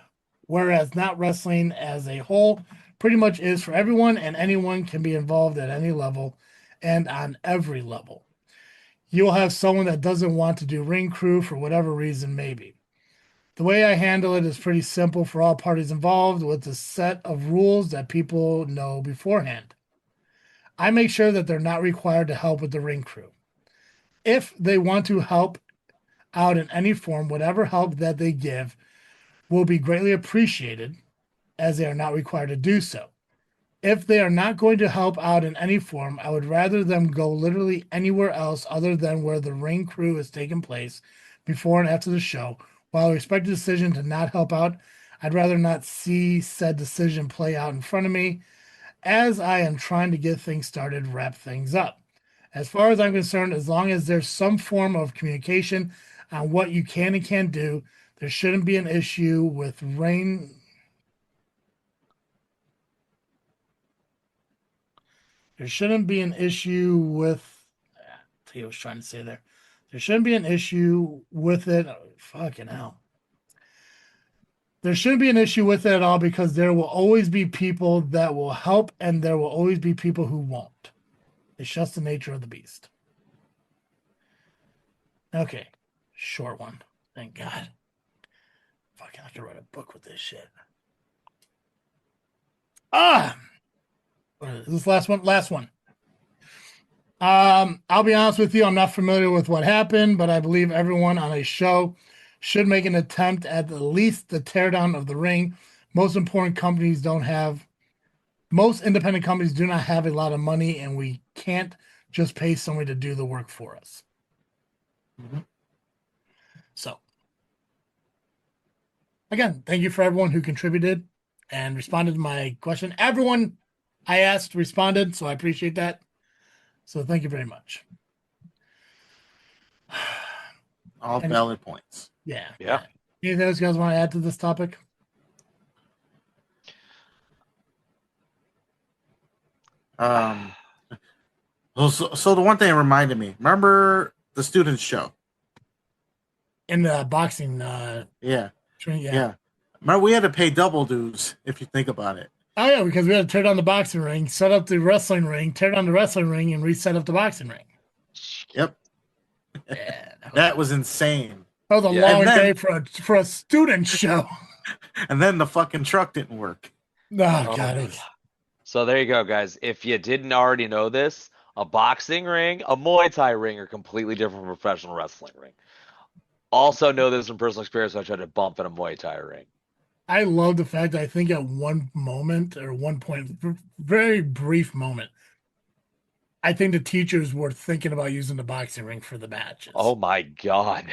whereas not wrestling as a whole pretty much is for everyone, and anyone can be involved at any level and on every level. You'll have someone that doesn't want to do ring crew for whatever reason, maybe. The way I handle it is pretty simple for all parties involved, with a set of rules that people know beforehand. I make sure that they're not required to help with the ring crew. If they want to help out in any form, whatever help that they give will be greatly appreciated, as they are not required to do so. If they are not going to help out in any form, I would rather them go literally anywhere else other than where the ring crew is taking place before and after the show. While I respect the decision to not help out, I'd rather not see said decision play out in front of me, as I am trying to get things started, wrap things up. As far as I'm concerned, as long as there's some form of communication on what you can and can't do, there shouldn't be an issue with rain. There shouldn't be an issue with. Tell you what I was trying to say there. There shouldn't be an issue with it. Oh, fucking hell. There shouldn't be an issue with it at all, because there will always be people that will help, and there will always be people who won't. It's just the nature of the beast. Okay. Short one. Thank God. Fucking have to write a book with this shit. This last one. Last one. I'll be honest with you, I'm not familiar with what happened, but I believe everyone on a show should make an attempt at least the teardown of the ring. Most independent companies do not have a lot of money, and we can't just pay somebody to do the work for us. Mm-hmm. So, again, thank you for everyone who contributed and responded to my question. Everyone I asked responded, so I appreciate that. So thank you very much. All valid points. Yeah. Yeah. Anything else you guys want to add to this topic? So the one thing it reminded me, remember the students show? In the boxing, Yeah. yeah. Remember, we had to pay double dues, if you think about it. Oh yeah, because we had to tear down the boxing ring, set up the wrestling ring, tear down the wrestling ring, and reset up the boxing ring. Yep. Yeah, That was insane. that was a Yeah. long day for a student show. And then the fucking truck didn't work. Oh, God. So there you go, guys. If you didn't already know this, a boxing ring, a Muay Thai ring are completely different from a professional wrestling ring. Also know this from personal experience. I tried to bump in a Muay Thai ring. I love the fact that I think at one moment, or one point, very brief moment, I think the teachers were thinking about using the boxing ring for the matches. Oh my God.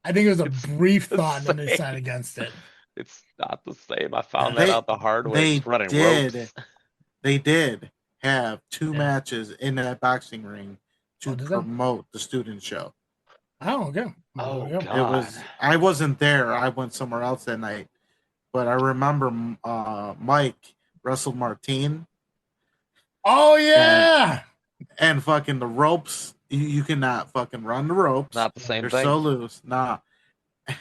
I think it was a brief the thought, and then they same. decided against it. It's not the same. I found that out the hard way. They It's running did. ropes. They did have two Yeah. matches in that boxing ring to Oh, did they? promote the student show. Oh, okay. Oh, There we go. God. It was. I wasn't there. I went somewhere else that night, but I remember Mike wrestled Martine. Oh, yeah. And fucking the ropes. You cannot fucking run the ropes. Not the same They're thing. so loose. Nah.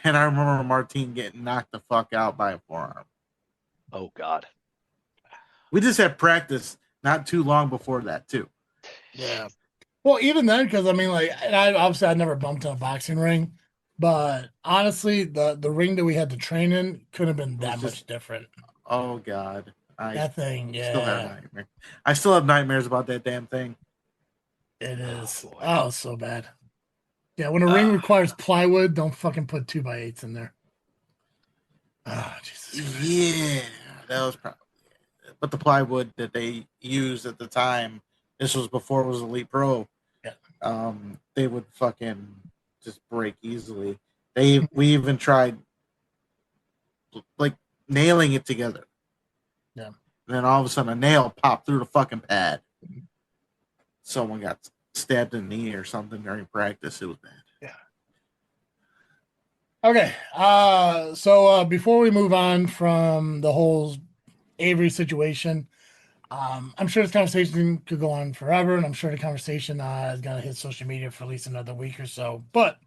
And I remember Martine getting knocked the fuck out by a forearm. Oh, God. We just had practice not too long before that too. Yeah. Well, even then, because I mean, like, and I never bumped in a boxing ring, but honestly, the ring that we had to train in could have been that much different. Oh God, That thing, still have yeah, nightmares. I still have nightmares about that damn thing. it is. boy. Oh, so bad. Yeah, when a ring requires plywood, don't fucking put 2x8s in there. Oh, Jesus Christ. Yeah, that was probably. But the plywood that they used at the time, this was before it was Elite Pro. Yeah. They would fucking just break easily. We even tried like nailing it together. Yeah. And then all of a sudden a nail popped through the fucking pad. Someone got stabbed in the knee or something during practice. It was bad. Yeah. Okay. So before we move on from the whole Avery situation, I'm sure this conversation could go on forever, and I'm sure the conversation is going to hit social media for at least another week or so. But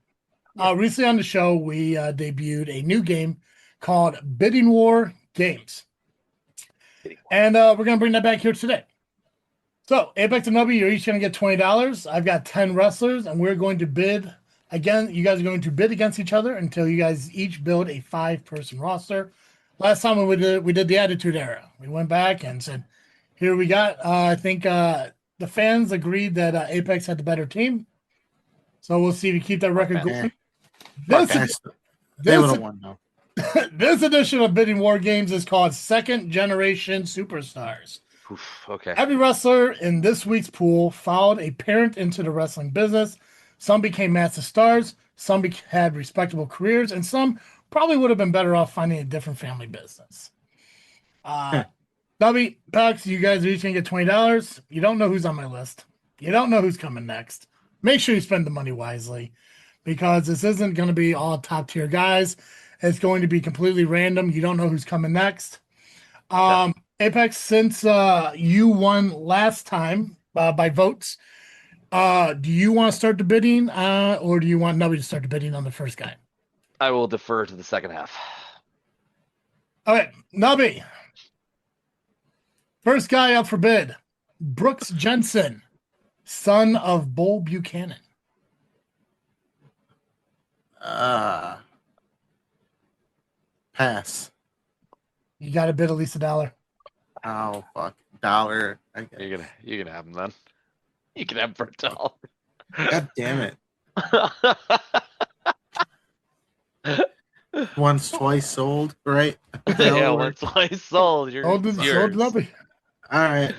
recently on the show, we debuted a new game called Bidding War Games. And we're going to bring that back here today. So, Apex and Nubby, you're each going to get $20. I've got 10 wrestlers, and we're going to bid. Again, you guys are going to bid against each other until you guys each build a 5-person roster. Last time we did the Attitude Era. We went back and said, here we got. I think the fans agreed that Apex had the better team. So we'll see if you keep that record going. They would have won, though. This edition of Bidding War Games is called Second Generation Superstars. Oof, okay. Every wrestler in this week's pool followed a parent into the wrestling business. Some became massive stars, some had respectable careers, and some probably would have been better off finding a different family business. Nubby, Pax, you guys are each going to get $20. You don't know who's on my list. You don't know who's coming next. Make sure you spend the money wisely because this isn't going to be all top tier guys. It's going to be completely random. You don't know who's coming next. Apex, since you won last time by votes, do you want to start the bidding or do you want Nubby to start the bidding on the first guy? I will defer to the second half. All right, Nubby. First guy up for bid, Brooks Jensen, son of Bull Buchanan. Pass. You got to bid at least $1. Oh fuck, $1. You're gonna have him then. You can have him for $1. God damn it. Once, twice sold, right? Yeah, once twice sold. Sold Nubby. All right,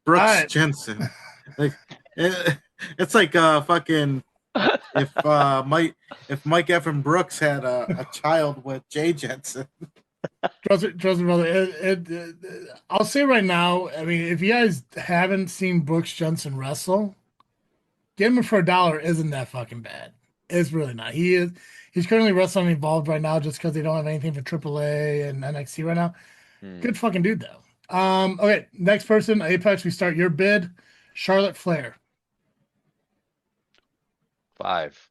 Brooks All right. Jensen. Like, it's like fucking if Mike Evan Brooks had a child with Jay Jensen. Trust me, brother. I'll say right now. I mean, if you guys haven't seen Brooks Jensen wrestle, getting him for $1 isn't that fucking bad. It's really not. He's currently wrestling Evolved right now just because they don't have anything for AAA and NXT right now. Good fucking dude though. Okay, next person, Apex. We start your bid, Charlotte Flair. 5,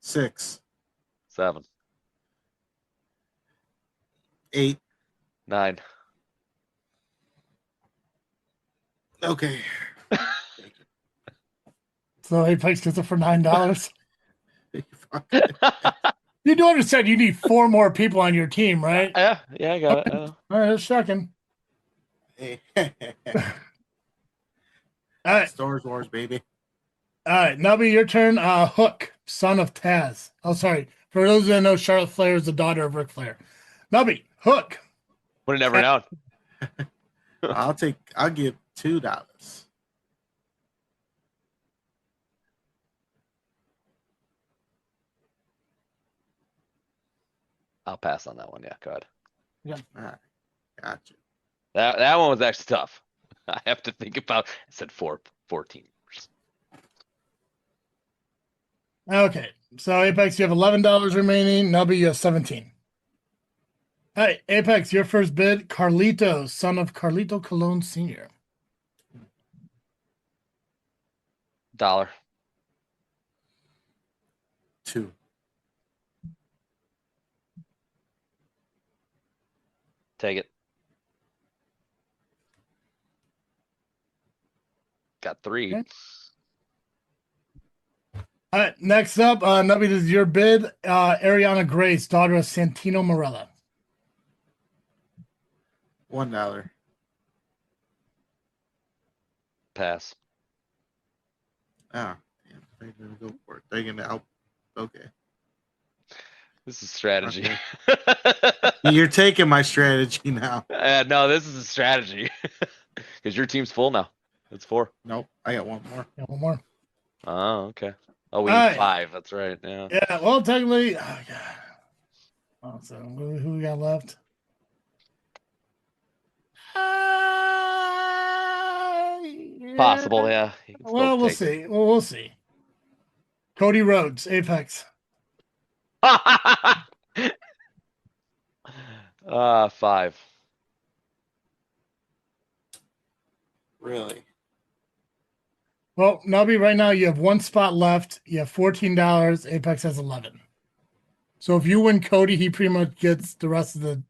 6, 7, 8. 9. Okay. So Apex gets it for $9. You do understand you need 4 more people on your team, right? Yeah, I got it. All right, just checking. All right. Star Wars, baby. All right, Nubby, your turn. Hook, son of Taz. Oh, sorry. For those that know, Charlotte Flair is the daughter of Ric Flair. Nubby, Hook. Would have never known. I'll give $2. I'll pass on that one. Yeah, go ahead. All right, gotcha. That one was actually tough. I have to think about. I said 14. Okay, so Apex, you have $11 remaining. Nubby, you have 17. All right, Apex, your first bid, Carlito, son of Carlito Colon Sr. $1. 2. Take it. Got 3. Okay. All right, next up, Nubby, this is your bid, Ariana Grace, daughter of Santino Marella. $1. Pass. Oh, damn. They're gonna go for it. They're gonna out. Okay. This is strategy. You're taking my strategy now. No, this is a strategy. Because your team's full now. It's 4. Nope. I got one more. Yeah, one more. Oh, okay. Oh, we All need right. 5. That's right. Yeah. Yeah, well, technically, oh god. Oh, so who we got left? Possible, yeah. You can still Well, we'll take see. Well, we'll see. Cody Rhodes, Apex. it. 5. Really? Well, Nubby, right now you have 1 spot left. You have $14. Apex has 11. So if you win Cody, he pretty much gets the rest of the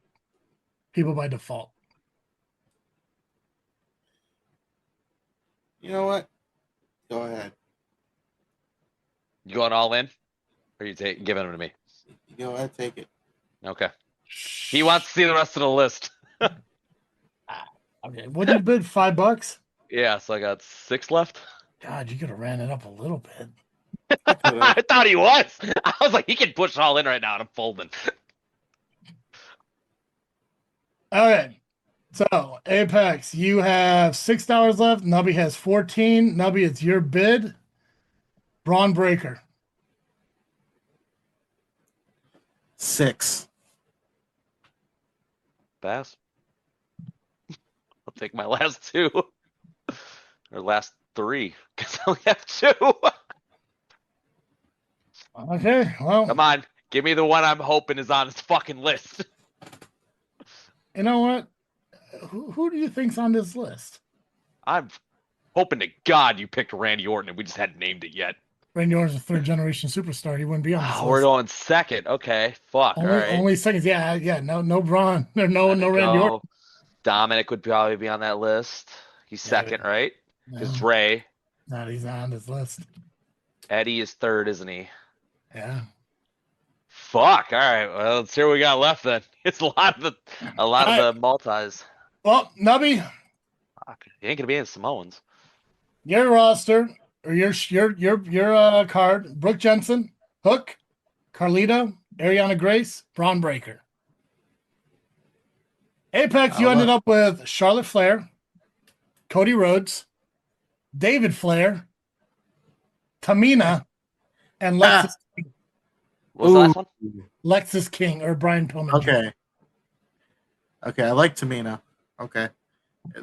people by default. You know what? Go ahead. You going all in? Or you giving them to me? You go ahead, take it. Okay. He wants to see the rest of the list. Okay, what did you bid? $5? Yeah, so I got 6 left. God, you could have ran it up a little bit. I thought he was. I was like, he can push all in right now, and I'm folding. Okay. So, Apex, you have $6 left. Nubby has 14. Nubby, it's your bid. Braun Breaker. 6. Pass. I'll take my last 2. Or last 3, because I only have 2. Okay, well, Come on, give me the one I'm hoping is on his fucking list. you know what? Who do you think's on this list? I'm hoping to God you picked Randy Orton and we just hadn't named it yet. Randy Orton's a 3rd generation superstar. He wouldn't be on this Oh, list. we're going 2nd. Okay, fuck. Only, all right. only seconds. Yeah. No Braun. No Randy Go. Orton. Dominic would probably be on that list. He's Yeah, 2nd, right? Because No, Ray. he's not on this list. Eddie is 3rd, isn't he? Yeah. Fuck. All right. Well, let's see what we got left then. It's a lot of the multis. Well, Nubby, Fuck. He ain't gonna be in Samoans. your roster or your card: Brooke Jensen, Hook, Carlito, Ariana Grace, Braun Breaker. Apex, you ended up with Charlotte Flair, Cody Rhodes, David Flair, Tamina, and Lexus What was the last one? Lexus King or Brian Pillman. Okay. Okay, I like Tamina. Okay.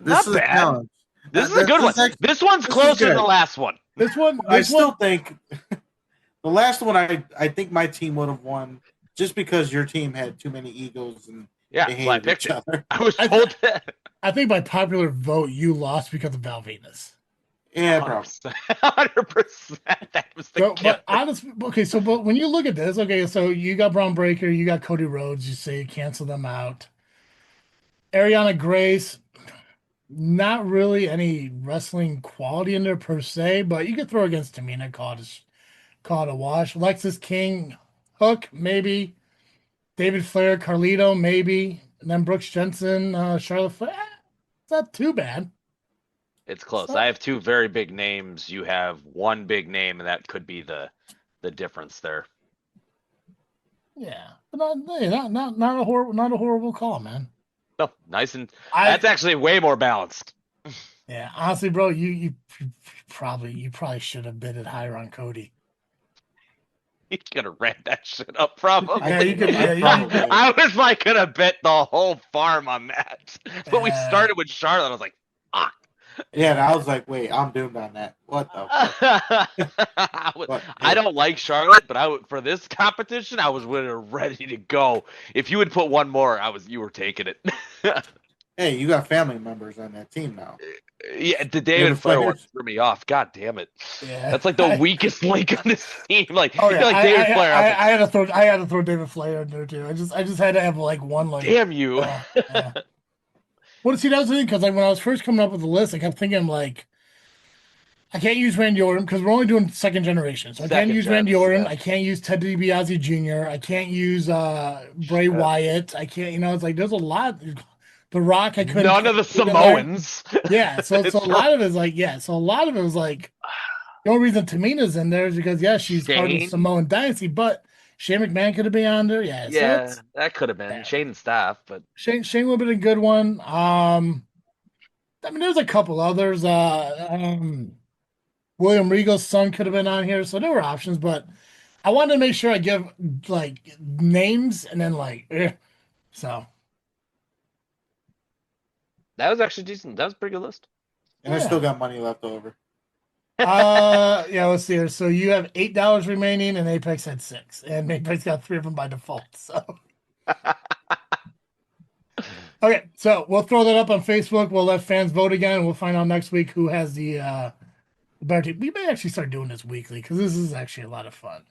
Not is bad. a challenge. This is a good one. This one's this is closer than good. the last one. This one, I still think the last one I think my team would have won just because your team had too many egos and Yeah, they well, I hated picked each it. other. I was I- told that. I think by popular vote, you lost because of Val Venus. Yeah, bro. 100%. That was the So, killer. but honestly, okay, so but when you look at this, okay, so you got Braun Breaker, you got Cody Rhodes, you say cancel them out. Ariana Grace, not really any wrestling quality in there per se, but you could throw against Tamina, call it a wash. Lexus King, Hook, maybe. David Flair, Carlito, maybe. And then Brooks Jensen, Charlotte Flair. It's not too bad. It's close. So- I have 2 very big names. You have 1 big name, and that could be the difference there. Yeah, but not a horrible call, man. No, nice and that's actually way more balanced. Yeah, honestly, bro, you probably should have bid it higher on Cody. You could have ran that shit up probably. Yeah, you could. Yeah, Probably. I was like gonna bet the whole farm on that. But we Yeah. started with Charlotte. I was like, fuck. Yeah, and I was like, wait, I'm doomed on that. What the fuck? I don't like Charlotte, but for this competition, I was ready to go. If you would put 1 more, you were taking it. Hey, you got family members on that team now. Yeah, the David David Flair Flair. one threw me off. God damn it. Yeah, That's like the weakest link on this team. Like, Oh I yeah, feel like David Flair. I was like, I had to throw David Flair in there too. I just had to have like one like. damn you. Yeah. What see, that was the thing because like when I was first coming up with the list, I kept thinking like, I can't use Randy Orton because we're only doing 2nd generation, so I can't Second use gen, Randy Orton. yeah. I can't use Ted DiBiase Jr. I can't use Bray Wyatt. I can't. It's like there's a lot. The Rock. I couldn't. None of the Samoans. Yeah, so a lot of it is like, so a lot of it was like, The only reason Tamina's in there is because, yeah, she's part of the Shane? Samoan dynasty, but Shane McMahon could have been on there. Yeah. So Yeah, it's, that could have been yeah. Shane and Staff, but Shane would have been a good one. I mean, there's a couple others. William Regal's son could have been on here, so there were options, but I wanted to make sure I give like names and then like so that was actually decent. That was a pretty good list. And I still got money left over. yeah, let's see here. So you have $8 remaining and Apex had 6. And Apex got 3 of them by default. So okay, so we'll throw that up on Facebook. We'll let fans vote again, and we'll find out next week who has the better team. We may actually start doing this weekly because this is actually a lot of fun.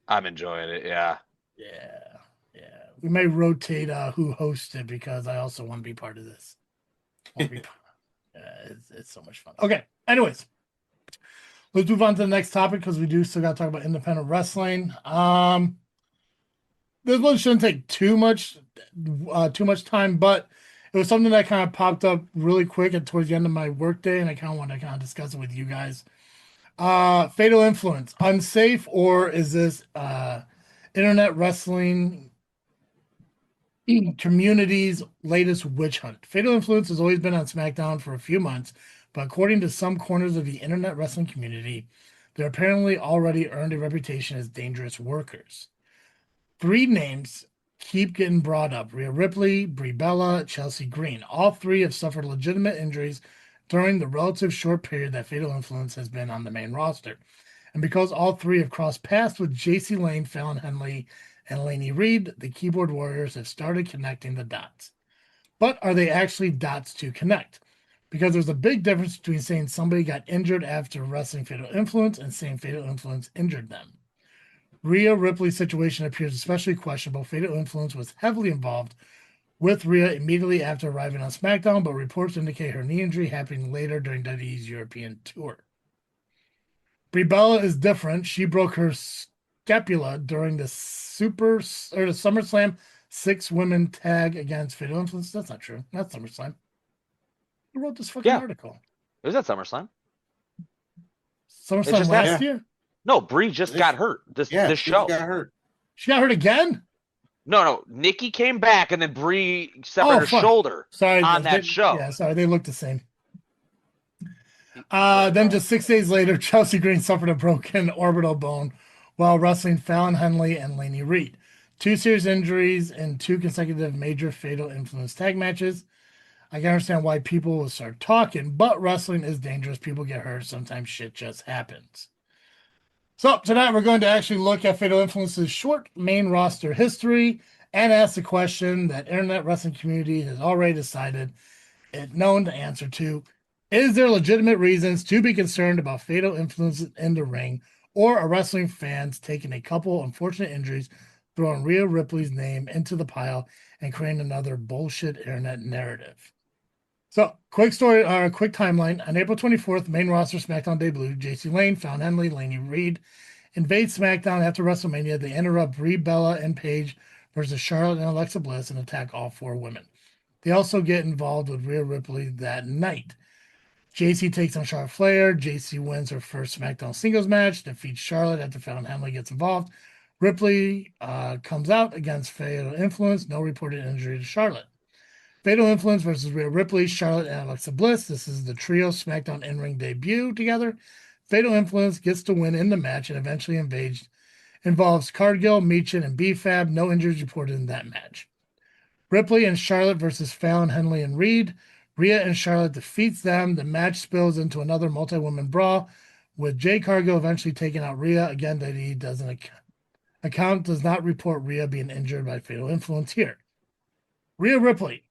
I'm enjoying it. Yeah. Yeah. We may rotate who hosts it because I also want to be part of this. It's so much fun. Okay. Anyways, let's move on to the next topic because we do still got to talk about independent wrestling. This one shouldn't take too much time, but it was something that kind of popped up really quick and towards the end of my workday, and I kind of want to discuss it with you guys. Fatal Influence, unsafe, or is this internet wrestling community's latest witch hunt? Fatal Influence has always been on SmackDown for a few months, but according to some corners of the internet wrestling community, they're apparently already earned a reputation as dangerous workers. 3 names keep getting brought up: Rhea Ripley, Brie Bella, Chelsea Green. All 3 have suffered legitimate injuries during the relative short period that Fatal Influence has been on the main roster. And because all 3 have crossed paths with JC Lane, Fallon Henley, and Lainey Reed, the keyboard warriors have started connecting the dots. But are they actually dots to connect? Because there's a big difference between saying somebody got injured after wrestling Fatal Influence and saying Fatal Influence injured them. Rhea Ripley's situation appears especially questionable. Fatal Influence was heavily involved with Rhea immediately after arriving on SmackDown, but reports indicate her knee injury happening later during WWE's European tour. Brie Bella is different. She broke her scapula during the SummerSlam 6-women tag against Fatal Influence. That's not true. That's SummerSlam. Who wrote this fucking article? It was at SummerSlam. SummerSlam last year? No, Brie just got hurt. This show. Got hurt. She got hurt again? No. Nikki came back and then Brie severed her shoulder on that show. Yeah, sorry, they look the same. Then just 6 days later, Chelsea Green suffered a broken orbital bone while wrestling Fallon Henley and Lainey Reed. 2 serious injuries and 2 consecutive major Fatal Influence tag matches. I can understand why people will start talking, but wrestling is dangerous. People get hurt. Sometimes shit just happens. So tonight we're going to actually look at Fatal Influence's short main roster history and ask the question that internet wrestling community has already decided it's known the answer to. Is there legitimate reasons to be concerned about Fatal Influence in the ring, or are wrestling fans taking a couple unfortunate injuries, throwing Rhea Ripley's name into the pile, and creating another bullshit internet narrative? So, quick story, quick timeline. On April 24th, main roster SmackDown debut, JC Lane, Fallon Henley, Lainey Reed invade SmackDown after WrestleMania. They interrupt Brie Bella and Paige versus Charlotte and Alexa Bliss and attack all 4 women. They also get involved with Rhea Ripley that night. JC takes on Charlotte Flair. JC wins her first SmackDown singles match, defeats Charlotte after Fallon Henley gets involved. Ripley comes out against Fatal Influence. No reported injury to Charlotte. Fatal Influence versus Rhea Ripley, Charlotte, and Alexa Bliss. This is the trio SmackDown in-ring debut together. Fatal Influence gets to win in the match and eventually involves Cargill, Meechin, and B-Fab. No injuries reported in that match. Ripley and Charlotte versus Fallon, Henley, and Reed. Rhea and Charlotte defeats them. The match spills into another multi-woman brawl, with Jay Cargill eventually taking out Rhea. Again, that he doesn't account, does not report Rhea being injured by Fatal Influence here. Rhea Ripley.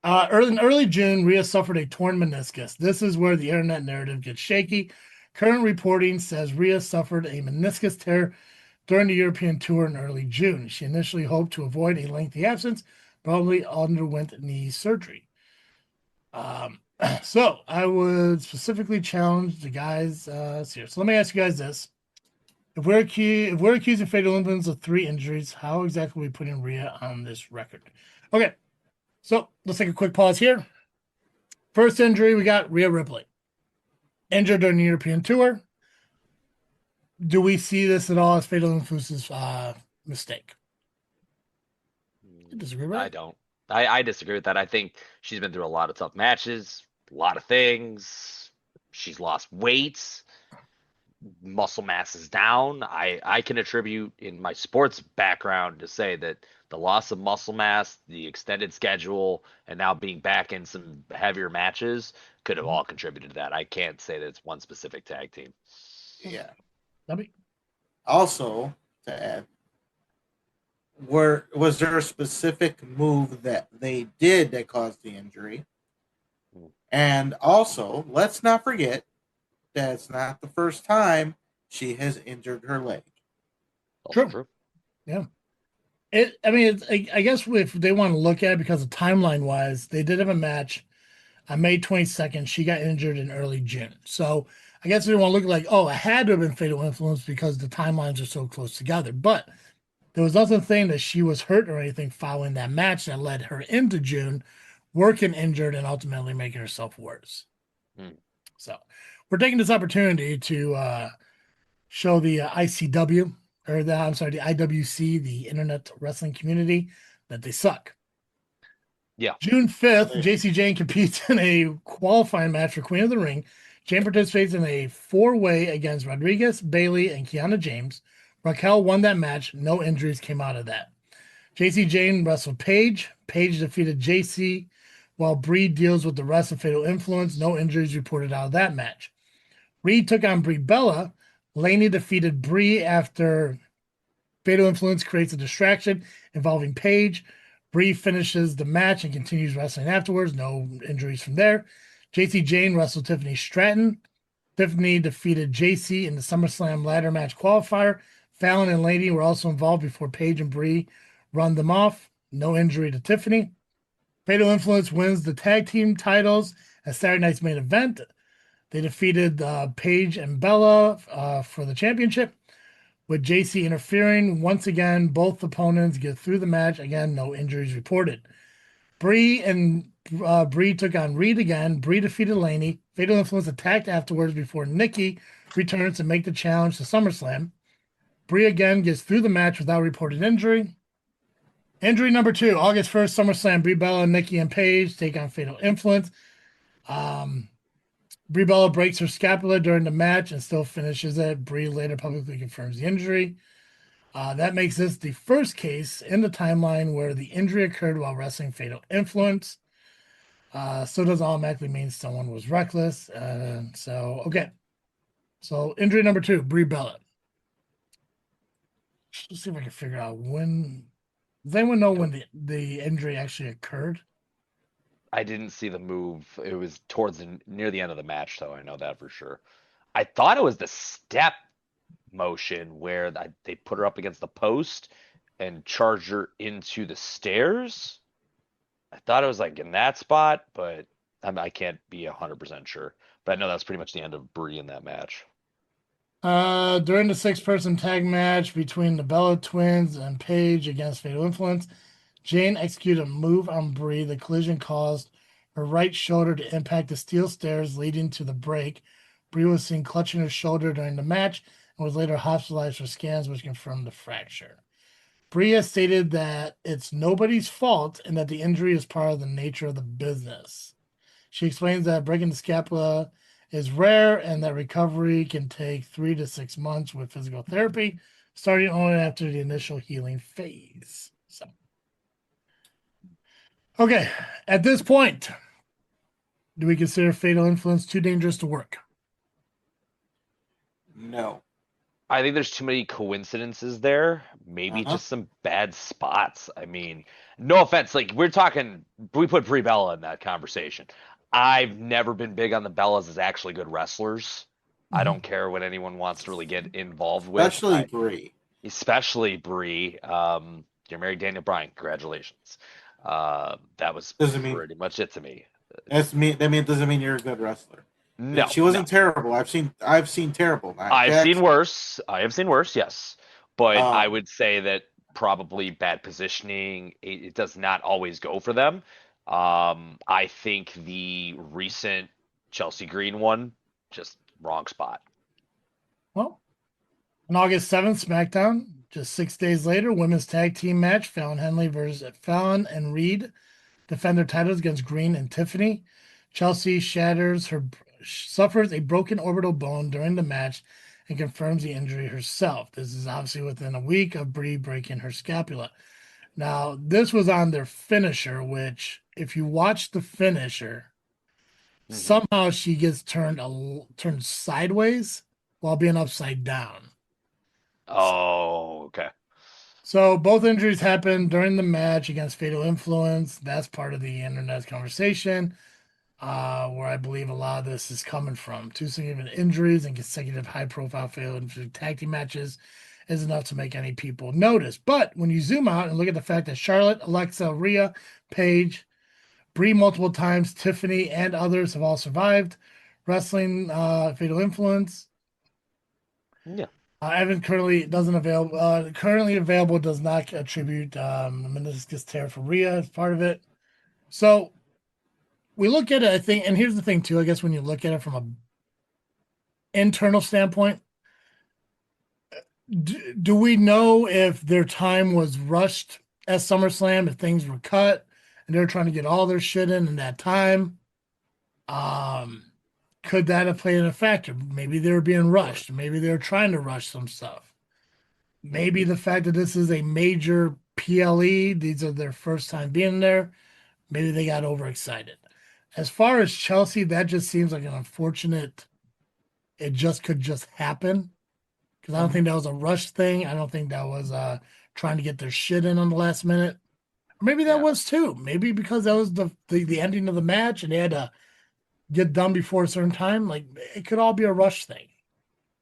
In early June, Rhea suffered a torn meniscus. This is where the internet narrative gets shaky. Current reporting says Rhea suffered a meniscus tear during the European tour in early June. She initially hoped to avoid a lengthy absence, probably underwent knee surgery. So I would specifically challenge the guys here. So let me ask you guys this. If we're accusing Fatal Influence of 3 injuries, how exactly are we putting Rhea on this record? Okay. So let's take a quick pause here. First injury, we got Rhea Ripley. Injured during the European tour. do we see this at all as Fatal Influence's mistake? You disagree with I that? don't. I disagree with that. I think she's been through a lot of tough matches, a lot of things. She's lost weight, muscle mass is down. I can attribute in my sports background to say that the loss of muscle mass, the extended schedule, and now being back in some heavier matches could have all contributed to that. I can't say that it's one specific tag team. Yeah. That'd be- Also, to add, was there a specific move that they did that caused the injury? And also, let's not forget that it's not the first time she has injured her leg. Also True. true. Yeah. I mean, I guess if they want to look at it because of timeline wise, they did have a match on May 22nd. She got injured in early June. So I guess they want to look like, oh, it had to have been Fatal Influence because the timelines are so close together. But there was nothing saying that she was hurt or anything following that match that led her into June, working injured and ultimately making herself worse. Hmm. So we're taking this opportunity to show the ICW or the IWC, the Internet Wrestling Community, that they suck. Yeah. June 5th, JC Jane competes in a qualifying match for Queen of the Ring. Jane participates in a four-way against Rodriguez, Bailey, and Kiana James. Raquel won that match. No injuries came out of that. JC Jane wrestled Paige. Paige defeated JC while Bree deals with the rest of Fatal Influence. No injuries reported out of that match. Reed took on Brie Bella. Laney defeated Bree after Fatal Influence creates a distraction involving Paige. Bree finishes the match and continues wrestling afterwards. No injuries from there. JC Jane wrestled Tiffany Stratton. Tiffany defeated JC in the SummerSlam ladder match qualifier. Fallon and Laney were also involved before Paige and Bree run them off. No injury to Tiffany. Fatal Influence wins the tag team titles at Saturday night's main event. They defeated Paige and Bella for the championship, with JC interfering. Once again, both opponents get through the match. Again, no injuries reported. Bree took on Reed again. Bree defeated Laney. Fatal Influence attacked afterwards before Nikki returns to make the challenge to SummerSlam. Bree again gets through the match without reported injury. Injury number 2, August 1st, SummerSlam. Brie Bella, Nikki, and Paige take on Fatal Influence. Brie Bella breaks her scapula during the match and still finishes it. Brie later publicly confirms the injury. That makes this the first case in the timeline where the injury occurred while wrestling Fatal Influence. So does automatically mean someone was reckless. Okay. So injury number 2, Brie Bella. Let's see if I can figure out when. Does anyone know when the injury actually occurred? I didn't see the move. It was near the end of the match, though. I know that for sure. I thought it was the step motion where they put her up against the post and charged her into the stairs. I thought it was like in that spot, but I can't be 100% sure. But I know that's pretty much the end of Brie in that match. During the 6-person tag match between the Bella twins and Paige against Fatal Influence, Jane executed a move on Brie. The collision caused her right shoulder to impact the steel stairs leading to the break. Brie was seen clutching her shoulder during the match and was later hospitalized for scans, which confirmed the fracture. Brie has stated that it's nobody's fault and that the injury is part of the nature of the business. She explains that breaking the scapula is rare and that recovery can take 3 to 6 months with physical therapy, starting only after the initial healing phase. So, okay, at this point, do we consider Fatal Influence too dangerous to work? No. I think there's too many coincidences there. Maybe Uh-huh. just some bad spots. I mean, no offense. Like we put Brie Bella in that conversation. I've never been big on the Bellas as actually good wrestlers. I don't care what anyone wants to really get involved with. Especially Brie. Especially Brie. You're married Daniel Bryan. Congratulations. That was Doesn't mean pretty much it to me. that mean doesn't mean you're a good wrestler. No, She wasn't terrible. I've seen terrible. I've seen worse. I have seen worse, yes. But I Um, would say that probably bad positioning, it does not always go for them. I think the recent Chelsea Green one, just wrong spot. Well, On August 7th, SmackDown, just 6 days later, women's tag team match, Fallon Henley versus Fallon and Reed defend their titles against Green and Tiffany. Chelsea suffers a broken orbital bone during the match and confirms the injury herself. This is obviously within a week of Brie breaking her scapula. Now, this was on their finisher, which, if you watch the finisher, somehow she gets turned sideways while being upside down. Oh, okay. So both injuries happened during the match against Fatal Influence. That's part of the internet conversation, where I believe a lot of this is coming from. Two significant injuries and consecutive high-profile fatal tag team matches is enough to make any people notice. But when you zoom out and look at the fact that Charlotte, Alexa, Rhea, Paige, Brie multiple times, Tiffany, and others have all survived wrestling Fatal Influence. Yeah. Evan currently doesn't available. Currently available does not attribute meniscus tear for Rhea as part of it. So we look at it, I think, and here's the thing too. I guess when you look at it from a internal standpoint, do we know if their time was rushed at SummerSlam, if things were cut and they're trying to get all their shit in that time? Could that have played a factor? Maybe they were being rushed. Maybe they were trying to rush some stuff. Maybe the fact that this is a major PLE, these are their first time being there. Maybe they got overexcited. As far as Chelsea, that just seems like an unfortunate. It just could just happen. Because I don't think that was a rush thing. I don't think that was trying to get their shit in on the last minute. Or maybe that was too. Maybe because that was the ending of the match and they had to get done before a certain time. Like, it could all be a rush thing.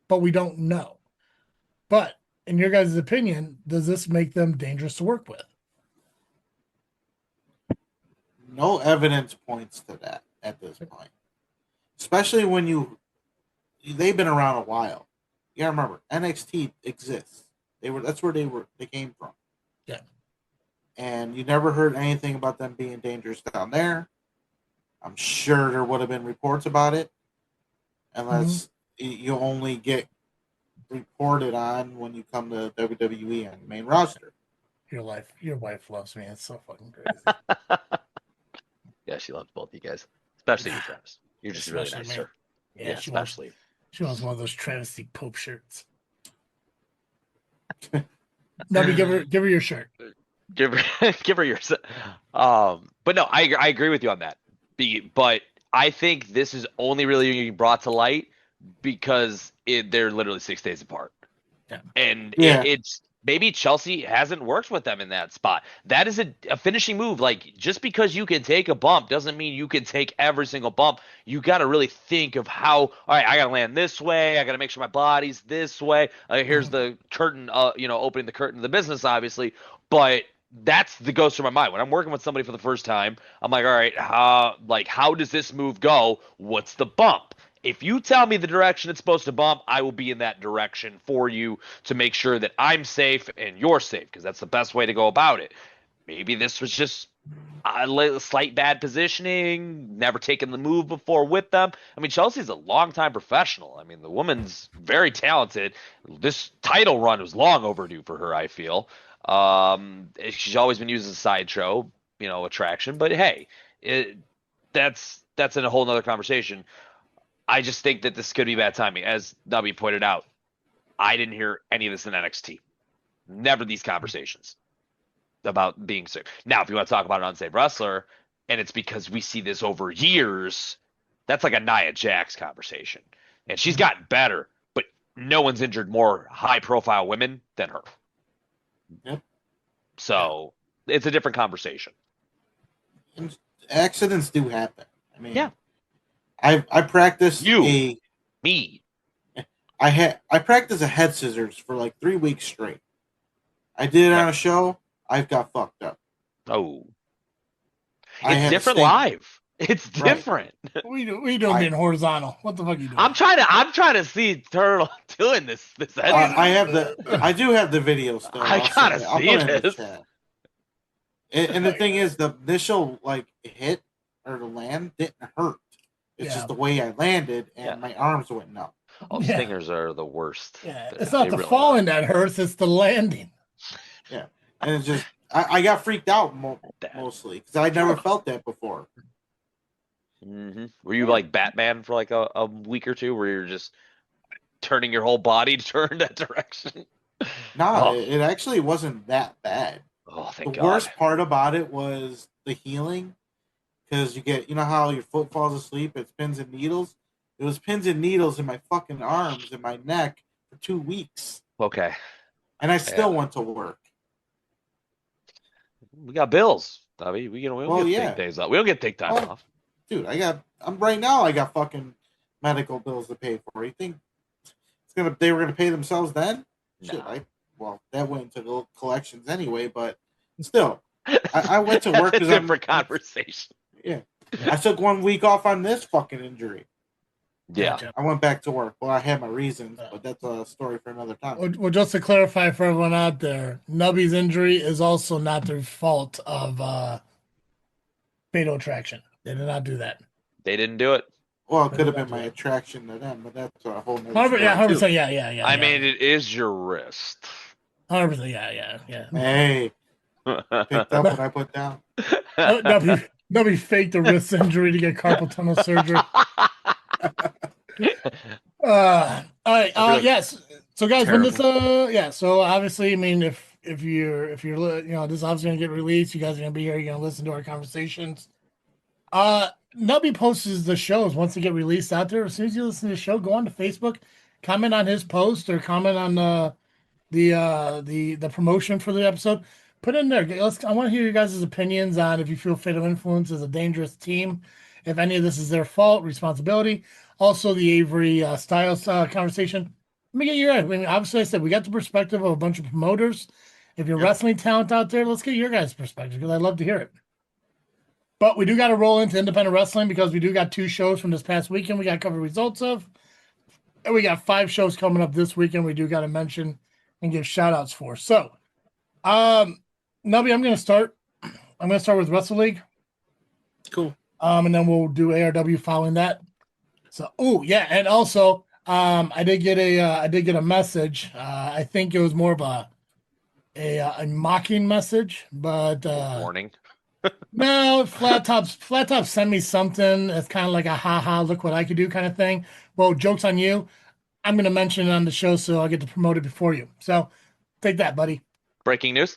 But we don't know. But in your guys' opinion, does this make them dangerous to work with? No evidence points to that at this point. Especially when they've been around a while. You gotta remember, NXT exists. That's where they came from. Yeah. And you never heard anything about them being dangerous down there. I'm sure there would have been reports about it. Unless you only get reported on when you come to WWE on the main roster. Your wife loves me. It's so fucking crazy. Yeah, she loves both you guys, especially you, Travis. You're just really Especially nice, me. sir. Yeah, especially. She wants one of those travesty Pope shirts. Nubby, give her your shirt. Give her yours. But no, I agree with you on that. But I think this is only really being brought to light because they're literally 6 days apart. Yeah. And it's maybe Chelsea hasn't worked with them in that spot. That is a finishing move. Like, just because you can take a bump doesn't mean you can take every single bump. You got to really think of how, all right, I got to land this way. I got to make sure my body's this way. Here's the curtain, opening the curtain of the business, obviously. But that's the goes through my mind when I'm working with somebody for the first time. I'm like, all right, how does this move go? What's the bump? If you tell me the direction it's supposed to bump, I will be in that direction for you to make sure that I'm safe and you're safe, because that's the best way to go about it. Maybe this was just a slight bad positioning, never taken the move before with them. I mean, Chelsea's a longtime professional. I mean, the woman's very talented. This title run was long overdue for her, I feel. She's always been used as a sideshow, attraction. But hey, that's in a whole nother conversation. I just think that this could be bad timing. As Nubby pointed out, I didn't hear any of this in NXT. Never these conversations about being sick. Now, if you want to talk about an unsafe wrestler, and it's because we see this over years, that's like a Nia Jax conversation. And she's gotten better, but no one's injured more high-profile women than her. Yep. So it's a different conversation. And accidents do happen. I mean, yeah. I practiced me. I practiced a head scissors for like 3 weeks straight. I did it on a show. I got fucked up. Oh, it's different live. It's different. Right. We doing being horizontal. What the fuck are you doing? I'm trying to see Turtle doing this. I do have the video still. I gotta see this. And the thing is, the initial hit or the land didn't hurt. It's just the way I landed and my arms went up. Oh, Yeah. stingers are the worst. Yeah, They're- it's not they the really falling that hurts; it's the landing. Yeah, and it's just I got freaked out That. mostly because I never felt that before. Were you like Batman for like a week or two, where you're just turning your whole body to turn that direction? Nah, Oh, it actually wasn't that bad. oh, The thank God. worst part about it was the healing, because you know how your foot falls asleep, it's pins and needles. It was pins and needles in my fucking arms and my neck for 2 weeks, Okay, and I still Yeah. went to work. we got bills. I mean, we don't Well, get yeah. take days off. We don't get take time Well, off. Dude, I'm right now. I got fucking medical bills to pay for. You think they were gonna pay themselves then? Shit, No. that went into the collections anyway. But still, I went to work That's a because different conversation. Yeah, I took 1 week off on this fucking injury. Yeah. Gotcha. I went back to work. Well, I had my reasons, but that's a story for another time. Well, just to clarify for everyone out there, Nubby's injury is also not the fault of Fatal Attraction. They did not do that. They didn't do it. Well, it could have been my attraction to them, but that's a whole nother 100%, story. yeah, 100%, too. yeah. I mean, it is your wrist. 100%, yeah. Hey, picked up what I put down. Nubby faked a wrist injury to get carpal tunnel surgery. All right. Yes. So guys, when this so obviously, I mean, if you're this is obviously gonna get released, you guys are gonna be here, you're gonna listen to our conversations. Nubby posts the shows once they get released out there. As soon as you listen to the show, go on to Facebook, comment on his post or comment on the promotion for the episode. Put in there. I want to hear you guys' opinions on if you feel Fatal Influence is a dangerous team, if any of this is their fault, responsibility. Also, the Avery Styles conversation. Let me get your. I mean, obviously, I said we got the perspective of a bunch of promoters. If you're wrestling talent out there, let's get your guys' perspective because I'd love to hear it. But we do got to roll into independent wrestling because we do got 2 shows from this past weekend we got to cover results of. And we got 5 shows coming up this weekend we do got to mention and give shout outs for. So, Nubby, I'm going to start. I'm going to start with Wrestle League. Cool. And then we'll do ARW following that. So, and also, I did get a message. I think it was more of a mocking message, but Warning. no, Flat Top sent me something. It's kind of like a haha, look what I could do kind of thing. Well, joke's on you. I'm going to mention it on the show, so I'll get to promote it before you. So, take that, buddy. Breaking news.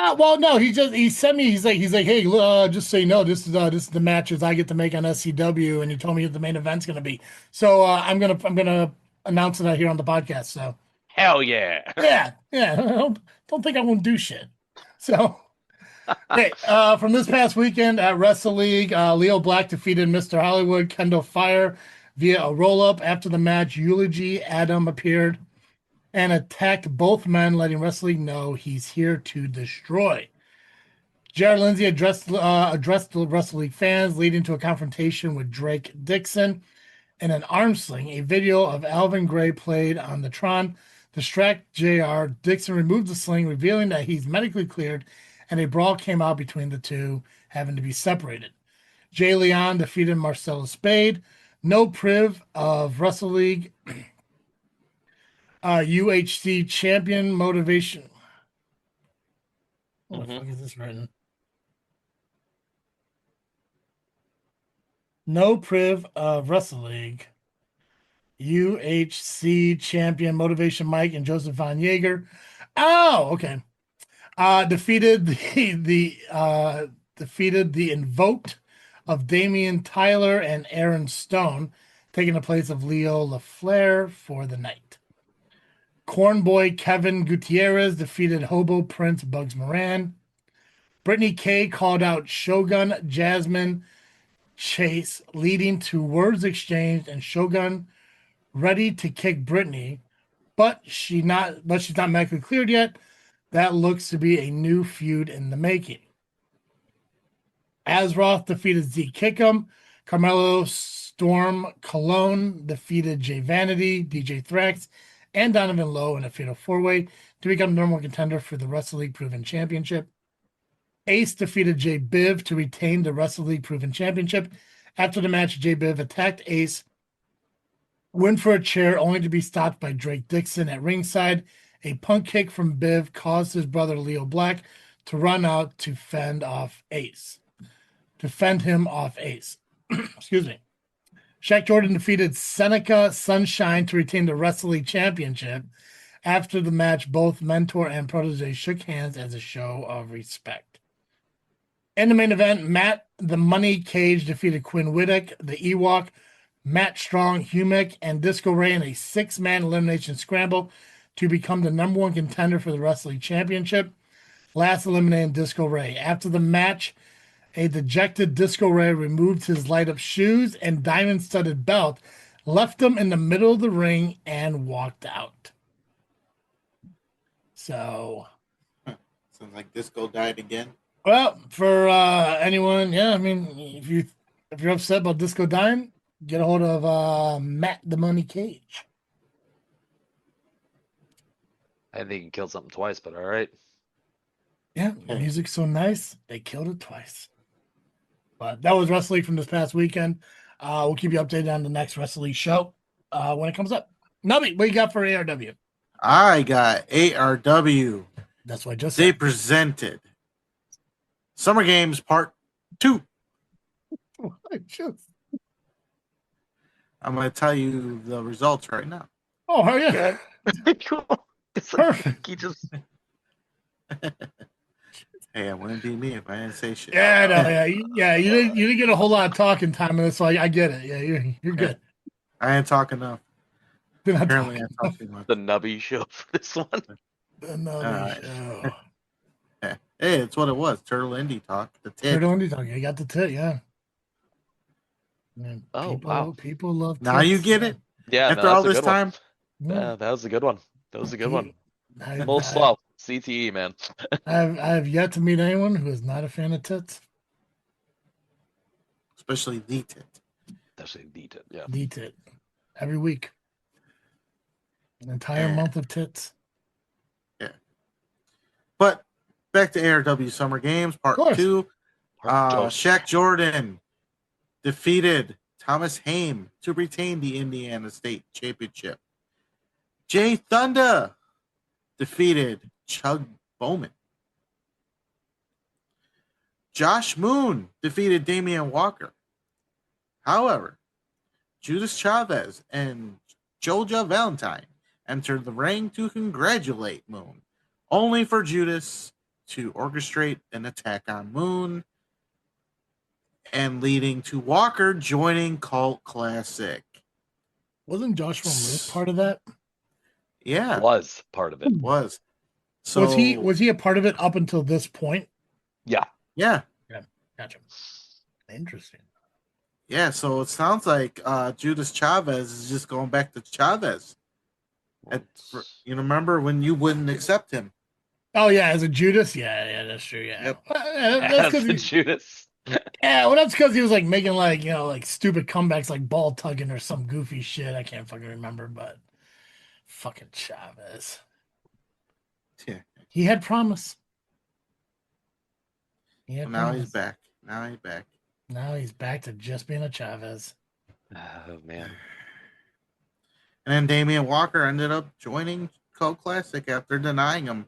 Well, no, he sent me. He's like, hey, just so you know, this is the matches I get to make on SCW, and he told me what the main event's gonna be. So I'm gonna announce it here on the podcast. So Hell yeah. yeah. Don't think I won't do shit. So okay, from this past weekend at Wrestle League, Leo Black defeated Mr. Hollywood Kendall Fire via a roll up. After the match, Eulogy Adam appeared and attacked both men, letting Wrestle League know he's here to destroy. Jared Lindsay addressed the Wrestle League fans, leading to a confrontation with Drake Dixon and an arm sling. A video of Alvin Gray played on the Tron. Distract JR. Dixon removed the sling, revealing that he's medically cleared, and a brawl came out between the two, having to be separated. Jay Leon defeated Marcelo Spade. No Priv of Wrestle League UHC champion motivation. What the fuck is this written? No Priv of Wrestle League UHC champion motivation Mike and Joseph Von Jaeger. Oh, okay. Defeated the invoked of Damian Tyler and Aaron Stone, taking the place of Leo LaFleur for the night. Cornboy Kevin Gutierrez defeated Hobo Prince Bugs Moran. Brittany K called out Shogun Jasmine Chase, leading to words exchanged and Shogun ready to kick Brittany, but she's not medically cleared yet. That looks to be a new feud in the making. Azroth defeated Z Kickham. Carmelo Storm Cologne defeated Jay Vanity, DJ Thrax, and Donovan Lowe in a fatal 4-way to become normal contender for the Wrestle League Proven Championship. Ace defeated Jay Biv to retain the Wrestle League Proven Championship. After the match, Jay Biv attacked Ace Went for a chair only to be stopped by Drake Dixon at ringside. A punt kick from Biv caused his brother Leo Black to run out to fend him off Ace. Excuse me. Shaq Jordan defeated Seneca Sunshine to retain the Wrestle League Championship. After the match, both mentor and protege shook hands as a show of respect. In the main event, Matt the Money Cage defeated Quinn Whittick, the Ewok, Matt Strong, Humick, and Disco Ray in a 6-man elimination scramble to become the number 1 contender for the Wrestle League Championship. Last eliminating Disco Ray. After the match, a dejected Disco Ray removed his light-up shoes and diamond-studded belt, left him in the middle of the ring, and walked out. So, Sounds like Disco died again. well, for anyone, yeah, I mean, if you're upset about Disco dying, get a hold of Matt the Money Cage. I think he killed something twice, but all right. Yeah, the music's so nice, they killed it twice. But that was Wrestle League from this past weekend. We'll keep you updated on the next Wrestle League show when it comes up. Nubby, what you got for ARW? I got ARW. That's what I just They said. presented Summer Games Part 2. I'm going to tell you the results right now. Oh, hell yeah. Perfect. He just Hey, it wouldn't be me if I didn't say shit. Yeah, no, yeah. You didn't get a whole lot of talking time in this, so I get it. Yeah, you're good. I ain't talking enough. You're not Apparently, I talking talk too much. the nubby show for this one. Another Alright. show. Hey, it's what it was. Turtle Indie Talk. The tit. Turtle Indie Talk. You got the tit, yeah. Man, Oh, people, wow. People love Now you tits, get yeah. it? Yeah, After no, all that's a this good one. time? Yeah, that was a good one. That was a good one. I, A little I- slow. CTE, man. I have yet to meet anyone who is not a fan of tits. Especially the tit. Actually, beat it. Yeah. The tit. Every week. An entire Yeah. month of tits. But back to ARW Summer Games Part course. 2. Joe. Shaq Jordan defeated Thomas Haim to retain the Indiana State Championship. Jay Thunder defeated Chug Bowman. Josh Moon defeated Damian Walker. However, Judas Chavez and Joja Valentine entered the ring to congratulate Moon, only for Judas to orchestrate an attack on Moon and leading to Walker joining Cult Classic. Wasn't Joshua Moose part of that? Yeah, Was part of it. was. So Was he a part of it up until this point? Yeah. Yeah, Gotcha. Interesting. yeah. So it sounds like Judas Chavez is just going back to Chavez. You remember when you wouldn't accept him? Oh yeah, as a Judas, yeah, that's true. Yeah, Yep. That's As because the Judas. that's because he was like making like stupid comebacks like ball tugging or some goofy shit. I can't fucking remember, but fucking Chavez. Yeah. He had promise. He had Now promise. he's back. Now he's back. Now he's back to just being a Chavez. Oh man. And then Damian Walker ended up joining Cult Classic after denying him.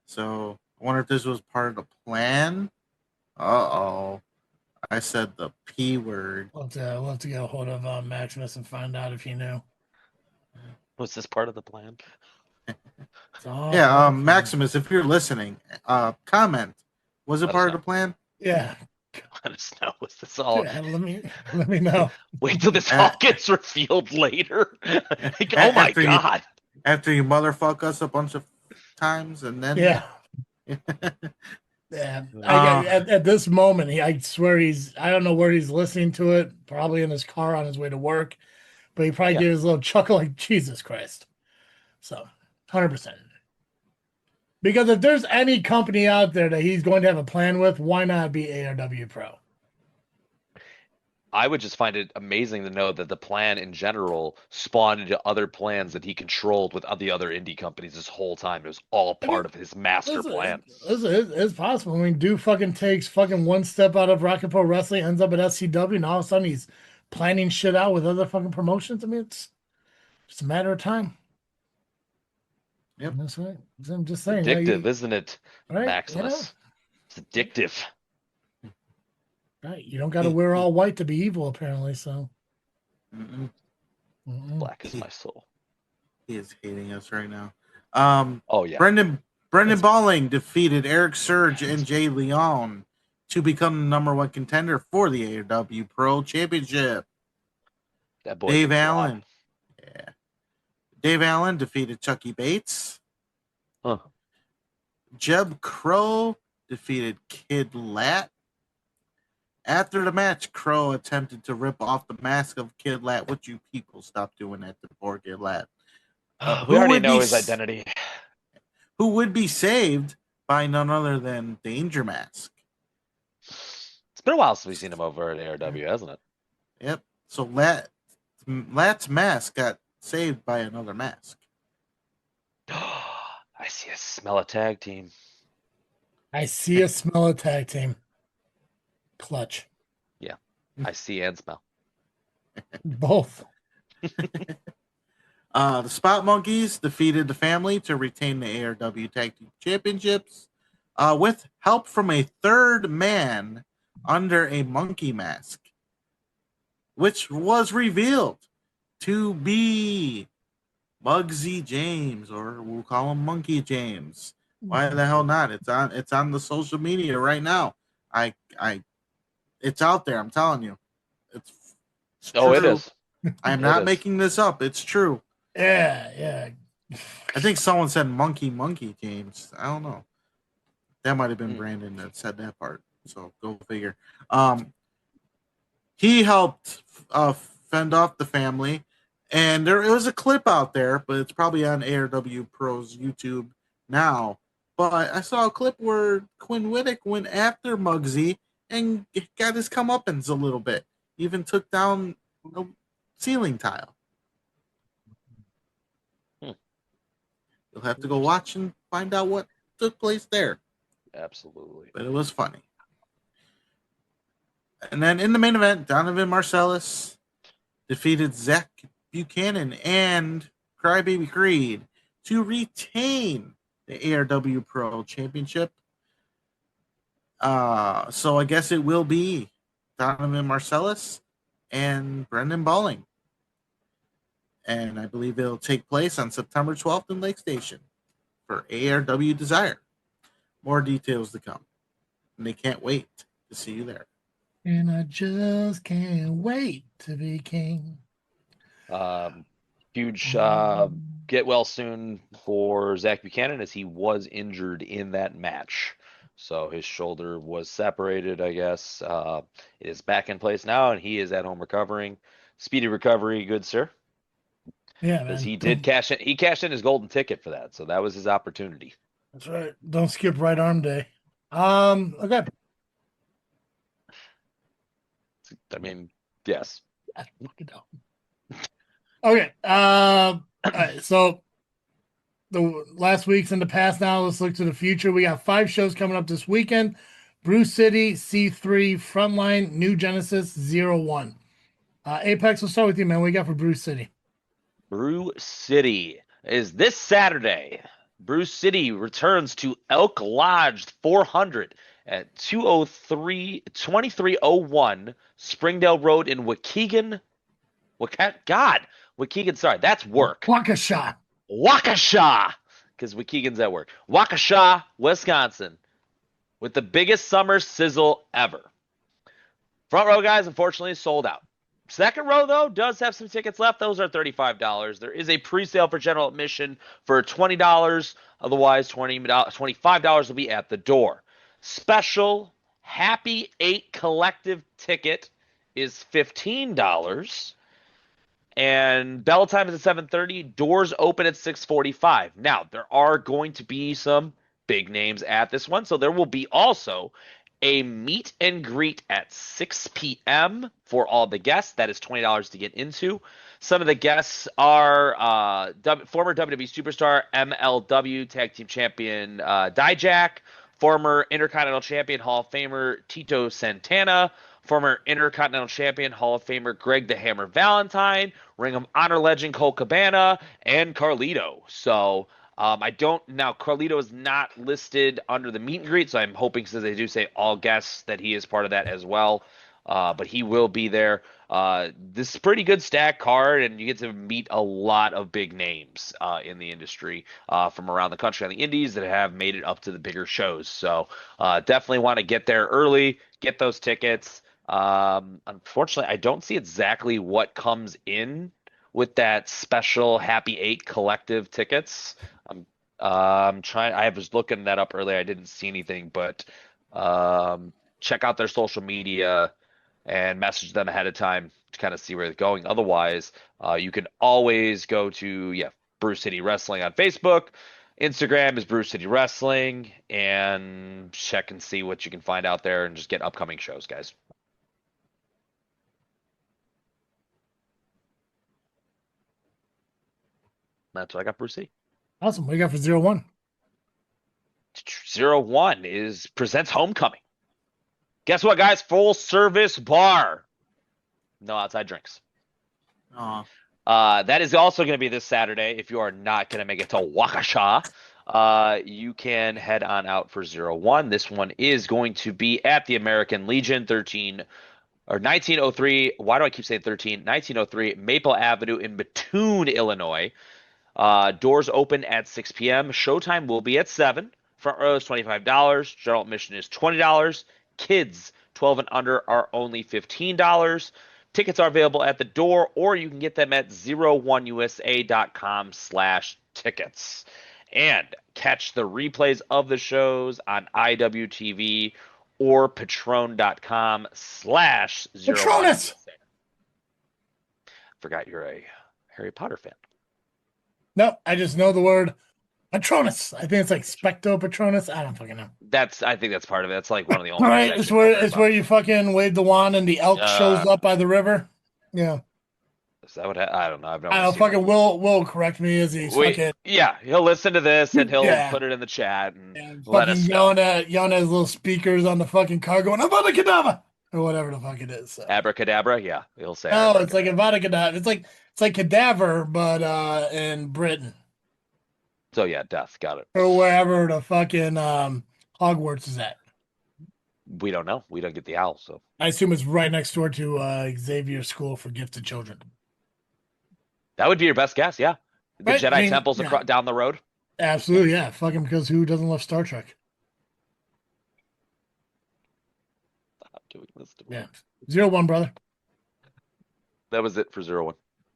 So I wonder if this was part of the plan. Uh-oh. I said the P word. We'll have to get a hold of Maximus and find out if he knew. Was this part of the plan? It's all Yeah, part of the plan. Maximus, if you're listening, comment. Was it Let part us of the plan? Yeah. Let us know. Was this all? Yeah, let me know. Wait till this all gets revealed later. Like, oh my After you- god. After you motherfuck us a bunch of times and then Yeah. Yeah. Uh, At this moment, I swear I don't know where he's listening to it, probably in his car on his way to work, but he probably Yeah. gave his little chuckle like, Jesus Christ. So, 100%. Because if there's any company out there that he's going to have a plan with, why not be ARWPRO? I would just find it amazing to know that the plan in general spawned into other plans that he controlled with the other indie companies this whole time. It was all part of his master plan. It's possible. I mean, dude fucking takes fucking one step out of Rocket Pro Wrestling, ends up at SCW, and all of a sudden he's planning shit out with other fucking promotions. I mean, it's just a matter of time. Yep. That's right. I'm just saying. Addictive, isn't it, right? Maximus? It's addictive. Right. You don't got to wear all white to be evil, apparently. So. Mm-mm. Black is my soul. He is hating us right now. Oh yeah. Brendan Balling defeated Eric Surge and Jay Leon to become the number 1 contender for the ARWPRO Championship. That boy Dave can drop. Allen. Yeah. Dave Allen defeated Chucky Bates. Huh. Jeb Crow defeated Kid Lat. After the match, Crow attempted to rip off the mask of Kid Lat. Would you people stop doing that to poor Kid Lat? We already know his identity. Who would be saved by none other than Danger Mask. It's been a while since we've seen him over at ARW, hasn't it? Yep. So Lat's mask got saved by another mask. I see a smell a tag team. I see a smell a tag team. Clutch. Yeah. I see and smell. Both. The Spot Monkeys defeated the family to retain the ARW Tag Team Championships with help from a third man under a monkey mask, which was revealed to be Muggsy James, or we'll call him Monkey James. Why the hell not? It's on the social media right now. It's out there. I'm telling you. It's Oh, it true. is. I'm It not is. making this up. It's true. Yeah. I think someone said Monkey James. I don't know. That might have been Brandon that said that part. So go figure. He helped fend off the family, and there was a clip out there, but it's probably on ARWPRO's YouTube now. But I saw a clip where Quinn Whittick went after Muggsy and got his comeuppance a little bit. Even took down a ceiling tile. You'll have to go watch and find out what took place there. Absolutely. But it was funny. And then in the main event, Donovan Marcellus defeated Zach Buchanan and Crybaby Creed to retain the ARWPRO Championship. So I guess it will be Donovan Marcellus and Brendan Balling. And I believe it'll take place on September 12th in Lake Station for ARW Desire. More details to come. And they can't wait to see you there. And I just can't wait to be king. Huge get well soon for Zach Buchanan, as he was injured in that match. So his shoulder was separated, I guess. It is back in place now, and he is at home recovering. Speedy recovery, good sir. Yeah, Because man. he did cash in. He cashed in his golden ticket for that, so that was his opportunity. That's right. Don't skip right arm day. Okay. I mean, yes. I fucking know. Okay. All right. So the last week's in the past now. Let's look to the future. We got 5 shows coming up this weekend. Brew City, C3, Frontline, New Genesis, 01. Apex, we'll start with you, man. What you got for Brew City? Brew City is this Saturday. Brew City returns to Elk Lodge 400 at 2301 Springdale Road in Waukegan. Waukegan, sorry, that's work. Waukesha. Waukesha, because Waukegan's at work. Waukesha, Wisconsin, with the biggest summer sizzle ever. Front row guys, unfortunately, sold out. Second row, though, does have some tickets left. Those are $35. There is a pre-sale for general admission for $20. Otherwise, $25 will be at the door. Special Happy 8 collective ticket is $15. And bell time is at 7:30. Doors open at 6:45. Now, there are going to be some big names at this one. So there will be also a meet and greet at 6 p.m. for all the guests. That is $20 to get into. Some of the guests are former WWE superstar MLW Tag Team Champion Dijak, former Intercontinental Champion Hall of Famer Tito Santana, former Intercontinental Champion, Hall of Famer Greg the Hammer Valentine, Ring of Honor legend Cole Cabana, and Carlito. So I don't now. Carlito is not listed under the meet and greet, so I'm hoping, since they do say all guests, that he is part of that as well. But he will be there. This is a pretty good stack card, and you get to meet a lot of big names in the industry from around the country on the indies that have made it up to the bigger shows. So definitely want to get there early, get those tickets. Unfortunately, I don't see exactly what comes in with that special Happy 8 collective tickets. I'm trying. I was looking that up earlier. I didn't see anything, but check out their social media and message them ahead of time to kind of see where they're going. Otherwise, you can always go to Brew City Wrestling on Facebook. Instagram is Brew City Wrestling, and check and see what you can find out there, and just get upcoming shows, guys. That's what I got, Brew City. Awesome. What do you got for 0-1? 0-1 presents Homecoming. Guess what, guys? Full service bar. No outside drinks. That is also going to be this Saturday. If you are not going to make it to Waukesha, you can head on out for 0-1. This one is going to be at the American Legion, 1903. Why do I keep saying 13? 1903 Maple Avenue in Mattoon, Illinois. Doors open at 6 p.m. Showtime will be at 7. Front row is $25. General admission is $20. Kids 12 and under are only $15. Tickets are available at the door, or you can get them at 01usa.com/tickets. And catch the replays of the shows on IWTV or patron.com/01. Patronus! Forgot you're a Harry Potter fan. No, I just know the word Patronus. I think it's like Specto Patronus. I don't fucking know. I think that's part of it. That's like one of the only. All right, it's where you fucking wave the wand and the elk shows up by the river. Yeah. Is that what I don't know. I don't know. Fucking Will correct me as he's fucking. Yeah, he'll listen to this and he'll put it in the chat and let us know. Yelling at his little speakers on the fucking car, going Avada Kedavra or whatever the fuck it is. So. Abracadabra, yeah, he'll say. Oh, it's like Avada Kedavra. It's like cadaver, but in Britain. So yeah, death. Got it. Or wherever the fucking Hogwarts is at. We don't know. We don't get the owl, so I assume it's right next door to Xavier School for Gifted Children. That would be your best guess, yeah. The Right, Jedi temples down the road. Absolutely, yeah. Fucking because who doesn't love Star Trek? Stop doing this to me. Yeah. 0-1, brother. That was it for 0-1.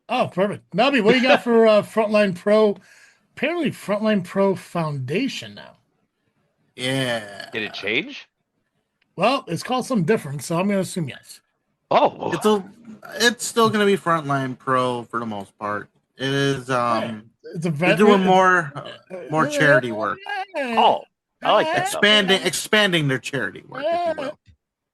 Oh, perfect. Melby, what do you got for Frontline Pro? Apparently, Frontline Pro Foundation now. Yeah. Did it change? Well, it's called something different, so I'm going to assume yes. Oh, It's still going to be Frontline Pro for the most part. It is. It's a They're doing more charity work. oh, I like that. Expanding their charity work, if you will.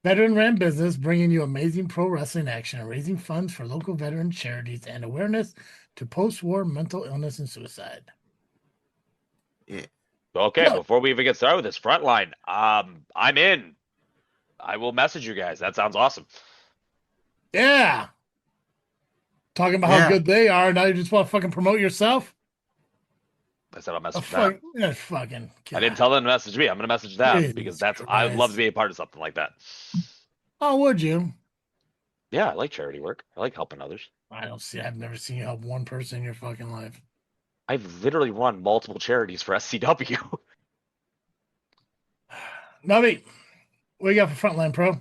Veteran-ran business, bringing you amazing pro wrestling action and raising funds for local veteran charities and awareness to post-war mental illness and suicide. Yeah. Okay, before we even get started with this Frontline, I'm in. I will message you guys. That sounds awesome. Yeah. Talking about how good they are. Now you just want to fucking promote yourself? I said I'll message them. Fucking God. I didn't tell them to message me. I'm going to message them Jesus because Christ. I'd love to be a part of something like that. Oh, would you? Yeah, I like charity work. I like helping others. I've never seen you help one person in your fucking life. I've literally run multiple charities for SCW. Navi, what you got for Frontline Pro?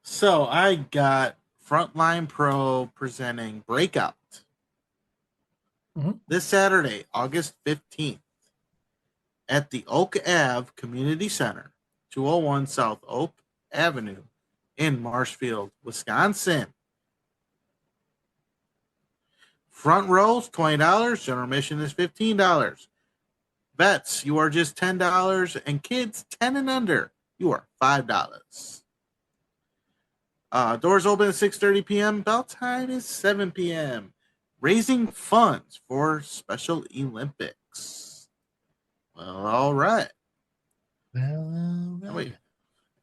So I got Frontline Pro presenting Breakout this Saturday, August 15th, at the Oak Ave Community Center, 201 South Oak Avenue in Marshfield, Wisconsin. Front rows, $20. General admission is $15. Vets, you are just $10. And kids, 10 and under, you are $5. Doors open at 6:30 p.m. Bell time is 7 p.m. Raising funds for Special Olympics. Well, all right. Well, Wait.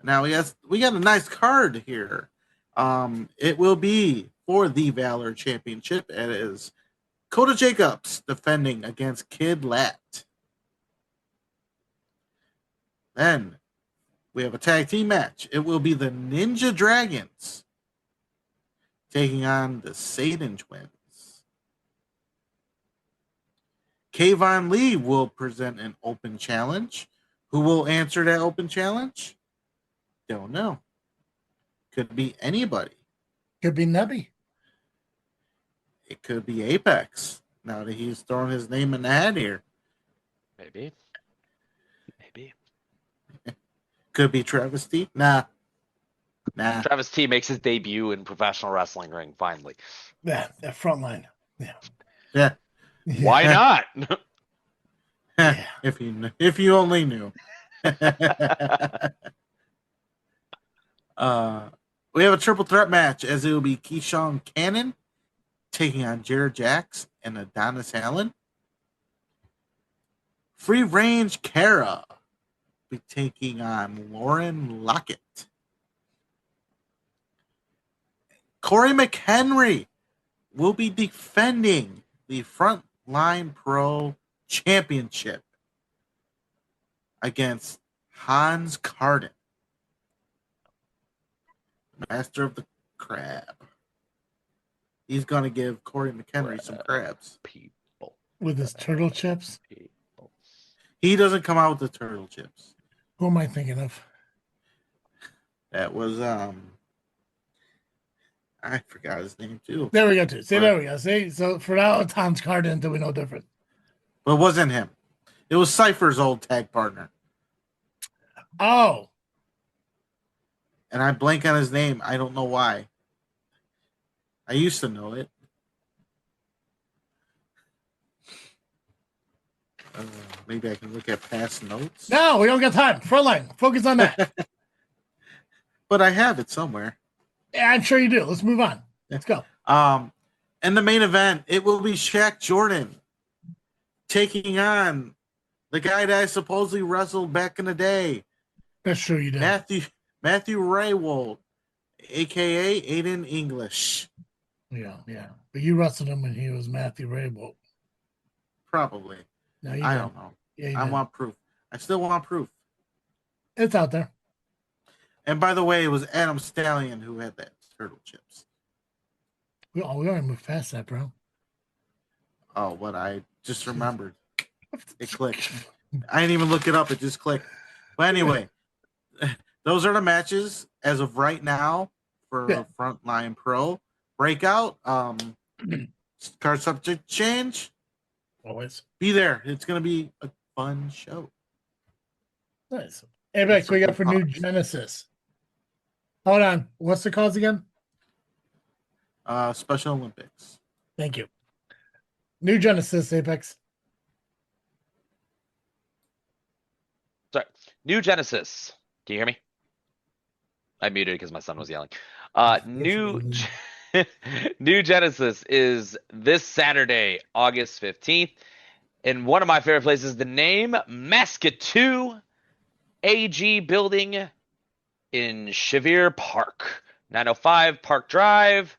Now we got a nice card here. It will be for the Valor Championship. It is Coda Jacobs defending against Kid Lat. Then we have a tag team match. It will be the Ninja Dragons taking on the Satan Twins. Kayvon Lee will present an open challenge. Who will answer that open challenge? Don't know. Could be anybody. Could be Nebby. It could be Apex. Now that he's throwing his name in the hat here. Maybe. Maybe. Could be Travis T. Nah. Travis T makes his debut in professional wrestling ring finally. Yeah, that Frontline. Yeah. Yeah. Why not? Yeah. If you only knew. We have a triple threat match as it will be Keyshawn Cannon taking on Jared Jacks and Adonis Allen. Free Range Kara be taking on Lauren Lockett. Corey McHenry will be defending the Frontline Pro Championship against Hans Carden, Master of the Crab. He's going to give Corey McHenry some crabs. People. With his turtle chips. People. He doesn't come out with the turtle chips. Who am I thinking of? That was I forgot his name too. There we go. Too. See, there we go. See, so for now, it's Hans Carden until we know different. But it wasn't him. It was Cypher's old tag partner. Oh, And I blank on his name. I don't know why. I used to know it. Maybe I can look at past notes. no, we don't got time. Frontline, focus on that. But I have it somewhere. Yeah, I'm sure you do. Let's move on. Let's go. In the main event, it will be Shaq Jordan taking on the guy that I supposedly wrestled back in the day, That's true. You did. Matthew Raywold, aka Aiden English. Yeah, yeah. But you wrestled him when he was Matthew Raybolt. Probably. No, you I did. don't know. Yeah, you I did. want proof. I still want proof. It's out there. And by the way, it was Adam Stallion who had that turtle chips. We already moved past that, bro. Oh, what I just remembered. It clicked. I didn't even look it up. It just clicked. But anyway, those are the matches as of right now for Frontline Pro. Breakout, card subject change. Always. Be there. It's going to be a fun show. Nice. Apex, we got for New Genesis. Hold on. What's the cause again? Special Olympics. Thank you. New Genesis, Apex. Sorry. New Genesis. Can you hear me? I muted because my son was yelling. New Genesis is this Saturday, August 15th. In one of my favorite places, the name Mascatu AG Building in Chevier Park, 905 Park Drive,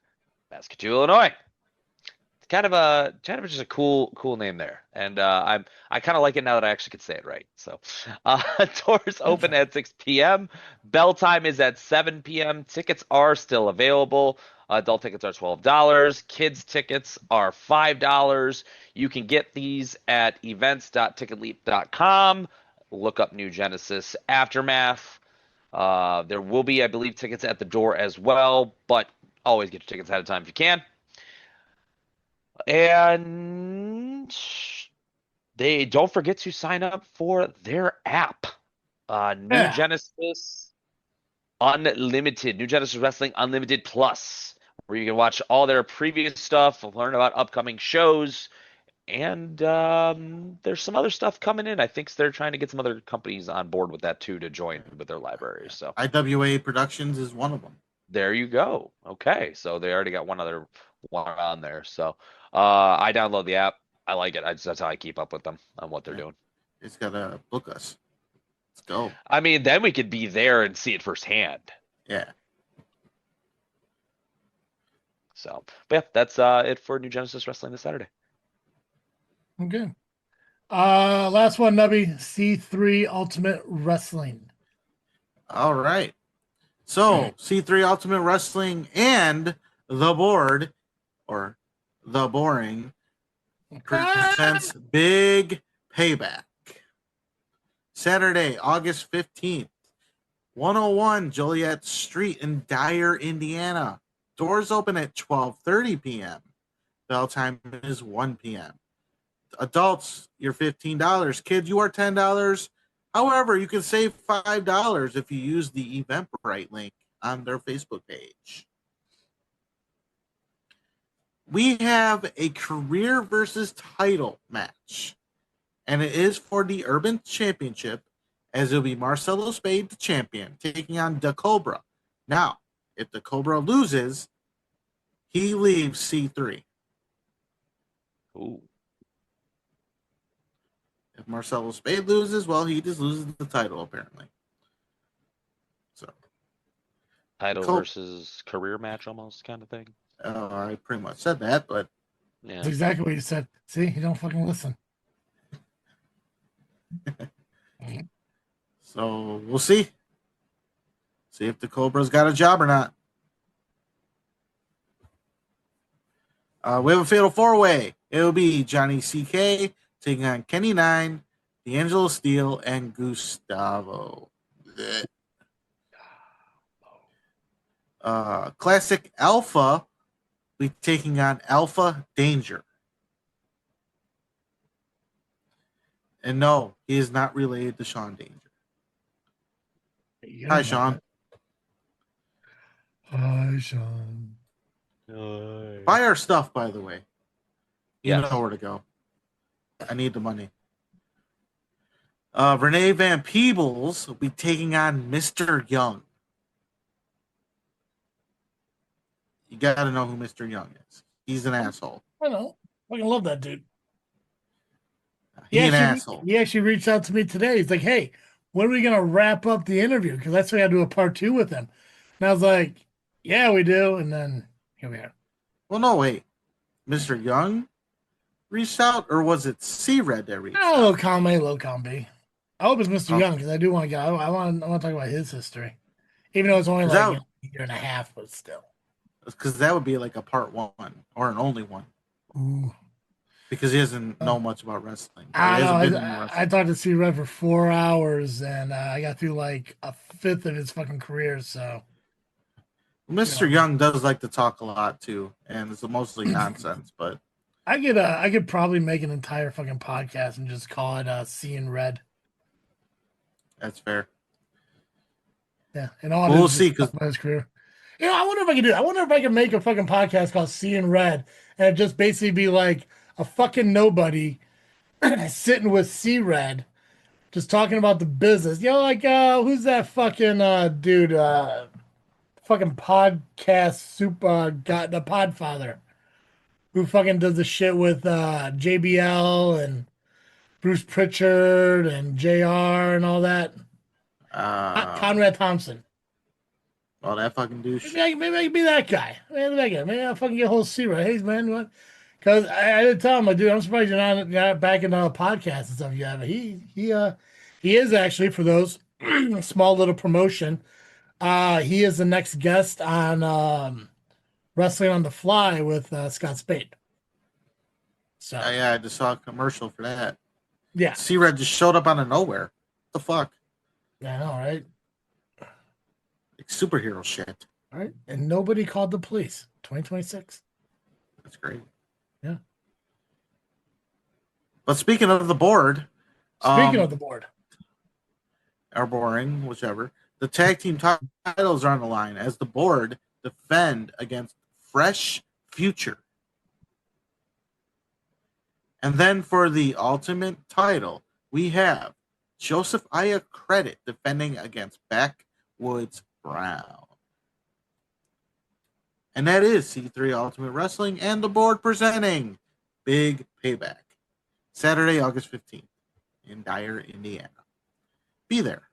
Mascatu, Illinois. It's kind of just a cool name there, and I kind of like it now that I actually could say it right. So, doors open at 6 p.m. Bell time is at 7 p.m. Tickets are still available. Adult tickets are $12. Kids tickets are $5. You can get these at events.ticketleap.com. Look up New Genesis Aftermath. There will be, I believe, tickets at the door as well, but always get your tickets ahead of time if you can. And they don't forget to sign up for their app. New Genesis Unlimited, New Genesis Wrestling Unlimited Plus, where you can watch all their previous stuff, learn about upcoming shows, and there's some other stuff coming in. I think they're trying to get some other companies on board with that too to join with their library. So IWA Productions is one of them. there you go. Okay, so they already got one other one on there. So I download the app. I like it. That's how I keep up with them on what they're doing. It's got to book us. Let's go. I mean, then we could be there and see it firsthand. Yeah. So, but yeah, that's it for New Genesis Wrestling this Saturday. Okay. Last one, Nubby. C3 Ultimate Wrestling. All right. So C3 Ultimate Wrestling and the board, or the boring, presents Big Payback. Saturday, August 15th, 101 Joliet Street in Dyer, Indiana. Doors open at 12:30 p.m. Bell time is 1 p.m. Adults, you're $15. Kids, you are $10. However, you can save $5 if you use the Eventbrite link on their Facebook page. We have a career versus title match, and it is for the Urban Championship, as it'll be Marcelo Spade, the champion, taking on the Cobra. Now, if the Cobra loses, he leaves C3. Ooh. If Marcelo Spade loses, well, he just loses the title, apparently. So, Title Cool. versus career match almost kind of thing. I pretty much said that, but Yeah. That's exactly what you said. See, you don't fucking listen. so we'll see. See if the Cobra's got a job or not. We have a fatal four-way. It'll be Johnny CK taking on Kenny Nine, D'Angelo Steele, and Gustavo. Blech. Classic Alpha will be taking on Alpha Danger. And no, he is not related to Sean Danger. You Hi, know Sean. that. Hi, Sean. Buy our stuff, by the way. You Yes. know where to go. I need the money. Renee Van Peebles will be taking on Mr. Young. You got to know who Mr. Young is. He's an asshole. I know. Fucking love that dude. He's an actually- asshole. He actually reached out to me today. He's like, "Hey, when are we gonna wrap up the interview? Because that's why I do a part 2 with him." And I was like, "Yeah, we do." And then here we are. Well, no, wait. Mr. Young reached out, or was it C-Red that reached out? Low com A, low com B. I hope it's Mr. Oh. Young because I do want to get. I want to talk about his history, even though it's only Is like that- a year and a half, but still. Because that would be like a part 1 or an only one. Ooh. Because he doesn't know much about wrestling. Or I he hasn't know. been in I wrestling. talked to C Red for 4 hours, and I got through like a fifth of his fucking career. So Mr. Young does like to talk a lot too, and it's mostly nonsense. But I could probably make an entire fucking podcast and just call it Seeing Red. that's fair. Yeah, and all We'll it is see, is about his career. You know, I wonder if I can do it. I wonder if I can make a fucking podcast called Seeing Red, and it just basically be like a fucking nobody sitting with C Red, just talking about the business. You know, like who's that fucking dude? Fucking podcast got the Podfather, who fucking does the shit with JBL and Bruce Pritchard and JR and all that. Conrad Thompson. Well, that fucking douche. Maybe I can be that guy. Maybe I'll fucking get a whole C right. Hey, man, what? Because I did tell him, dude, I'm surprised you're not back in podcast and stuff yet. But he is actually, for those small little promotion. He is the next guest on Wrestling on the Fly with Scott Spade. So Yeah, I just saw a commercial for that. yeah, C-Red just showed up out of nowhere. What the fuck? I know, right? Like superhero shit. All right, and nobody called the police. 2026. That's great. Yeah. But speaking of the board, Speaking of the board, or boring, whichever, the tag team titles are on the line as the board defend against Fresh Future. And then for the ultimate title, we have Joseph Aya Credit defending against Backwoods Brown. And that is C3 Ultimate Wrestling and the board presenting Big Payback. Saturday, August 15th in Dyer, Indiana. be there.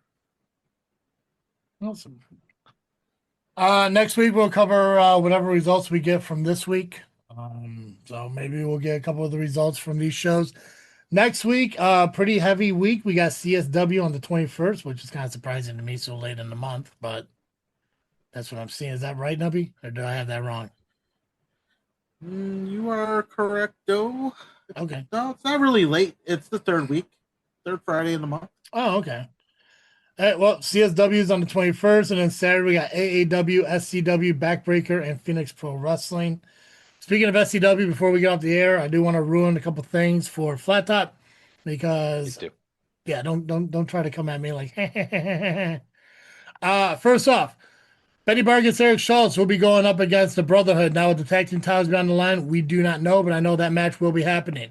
Awesome. Next week we'll cover whatever results we get from this week. So maybe we'll get a couple of the results from these shows. Next week, pretty heavy week. We got CSW on the 21st, which is kind of surprising to me so late in the month, but that's what I'm seeing. Is that right, Nubby? Or do I have that wrong? You are correct, though. Okay. No, it's not really late. It's the third Friday in the month. Oh, okay. All right, well, CSW is on the 21st, and then Saturday we got AAW, SCW, Backbreaker, and Phoenix Pro Wrestling. Speaking of SCW, before we get off the air, I do want to ruin a couple things for Flat Top because, yeah, don't try to come at me like, first off, Benny Bar against Eric Schultz will be going up against the Brotherhood. Now with the tag team titles behind the line, we do not know, but I know that match will be happening.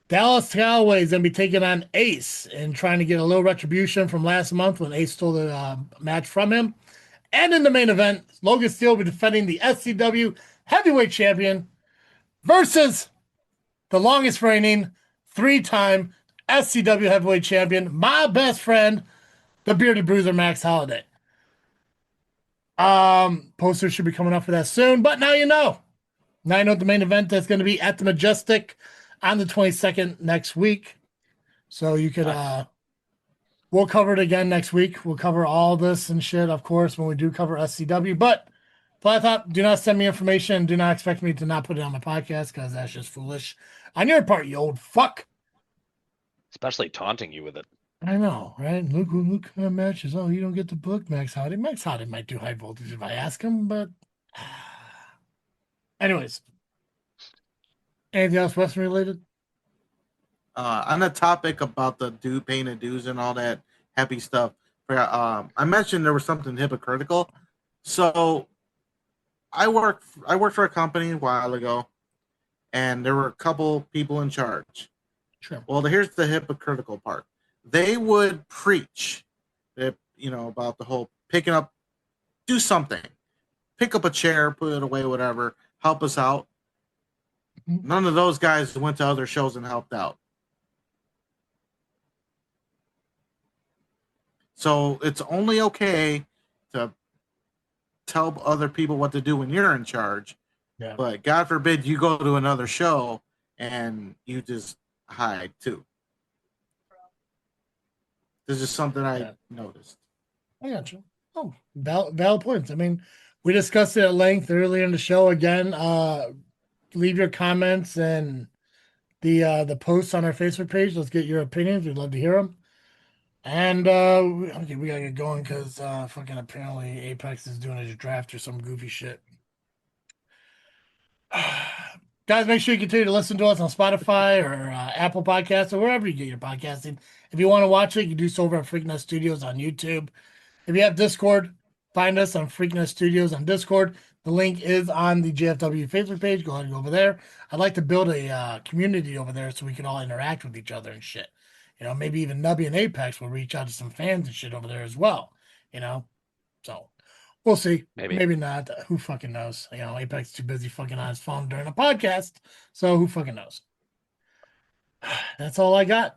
Dallas Calloway is going to be taking on Ace and trying to get a little retribution from last month when Ace stole the match from him. And in the main event, Logan Steele will be defending the SCW Heavyweight Champion versus the longest reigning 3-time SCW Heavyweight Champion, my best friend, the Bearded Bruiser Max Holiday. Poster should be coming up for that soon, but now you know. Now you know the main event that's going to be at the Majestic on the 22nd next week. So you could we'll cover it again next week. We'll cover all this and shit, of course, when we do cover SCW. But Flat Top, do not send me information. Do not expect me to not put it on my podcast because that's just foolish on your part, you old fuck. Especially taunting you with it. I know, right? Look at matches. Oh, you don't get the book, Max Howdy. Max Howdy might do high voltage if I ask him, but anyways. Anything else Western related? On the topic about the paying the dues and all that happy stuff, I mentioned there was something hypocritical. So I worked for a company a while ago, and there were a couple people in charge. Sure. Well, here's the hypocritical part. They would preach, about the whole picking up, do something, pick up a chair, put it away, whatever, help us out. None of those guys went to other shows and helped out. So it's only okay to tell other people what to do when you're in charge. Yeah. But God forbid you go to another show and you just hide too. This is something I noticed. I got you. Oh, valid points. I mean, we discussed it at length earlier in the show. Again, leave your comments and the posts on our Facebook page. Let's get your opinions. We'd love to hear them. And okay, we gotta get going because fucking apparently Apex is doing a draft or some goofy shit. Guys, make sure you continue to listen to us on Spotify or Apple Podcasts or wherever you get your podcasting. If you want to watch it, you can do so over at FreakNet Studios on YouTube. If you have Discord, find us on FreakNet Studios on Discord. The link is on the JFW Facebook page. Go ahead and go over there. I'd like to build a community over there so we can all interact with each other and shit. Maybe even Nubby and Apex will reach out to some fans and shit over there as well. So we'll see. Maybe not. Who fucking knows? Apex is too busy fucking on his phone during a podcast. So who fucking knows? That's all I got.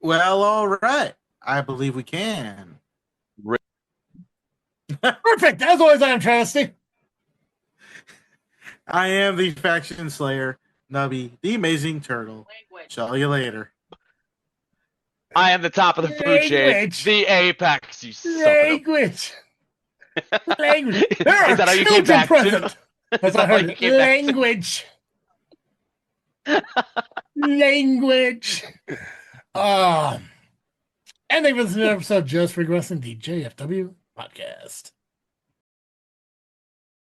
Well, all right. I believe we can. Perfect. As always, I am Travesty. I am the Faction Slayer, Nubby, the Amazing Turtle. Show you later. I am the top of the food chain, the Apex. You Language. Language. There are Is that how you children came back present. to? That's what I heard. Language. Language. And they've listened to an episode just for Wrestling, the JFW podcast.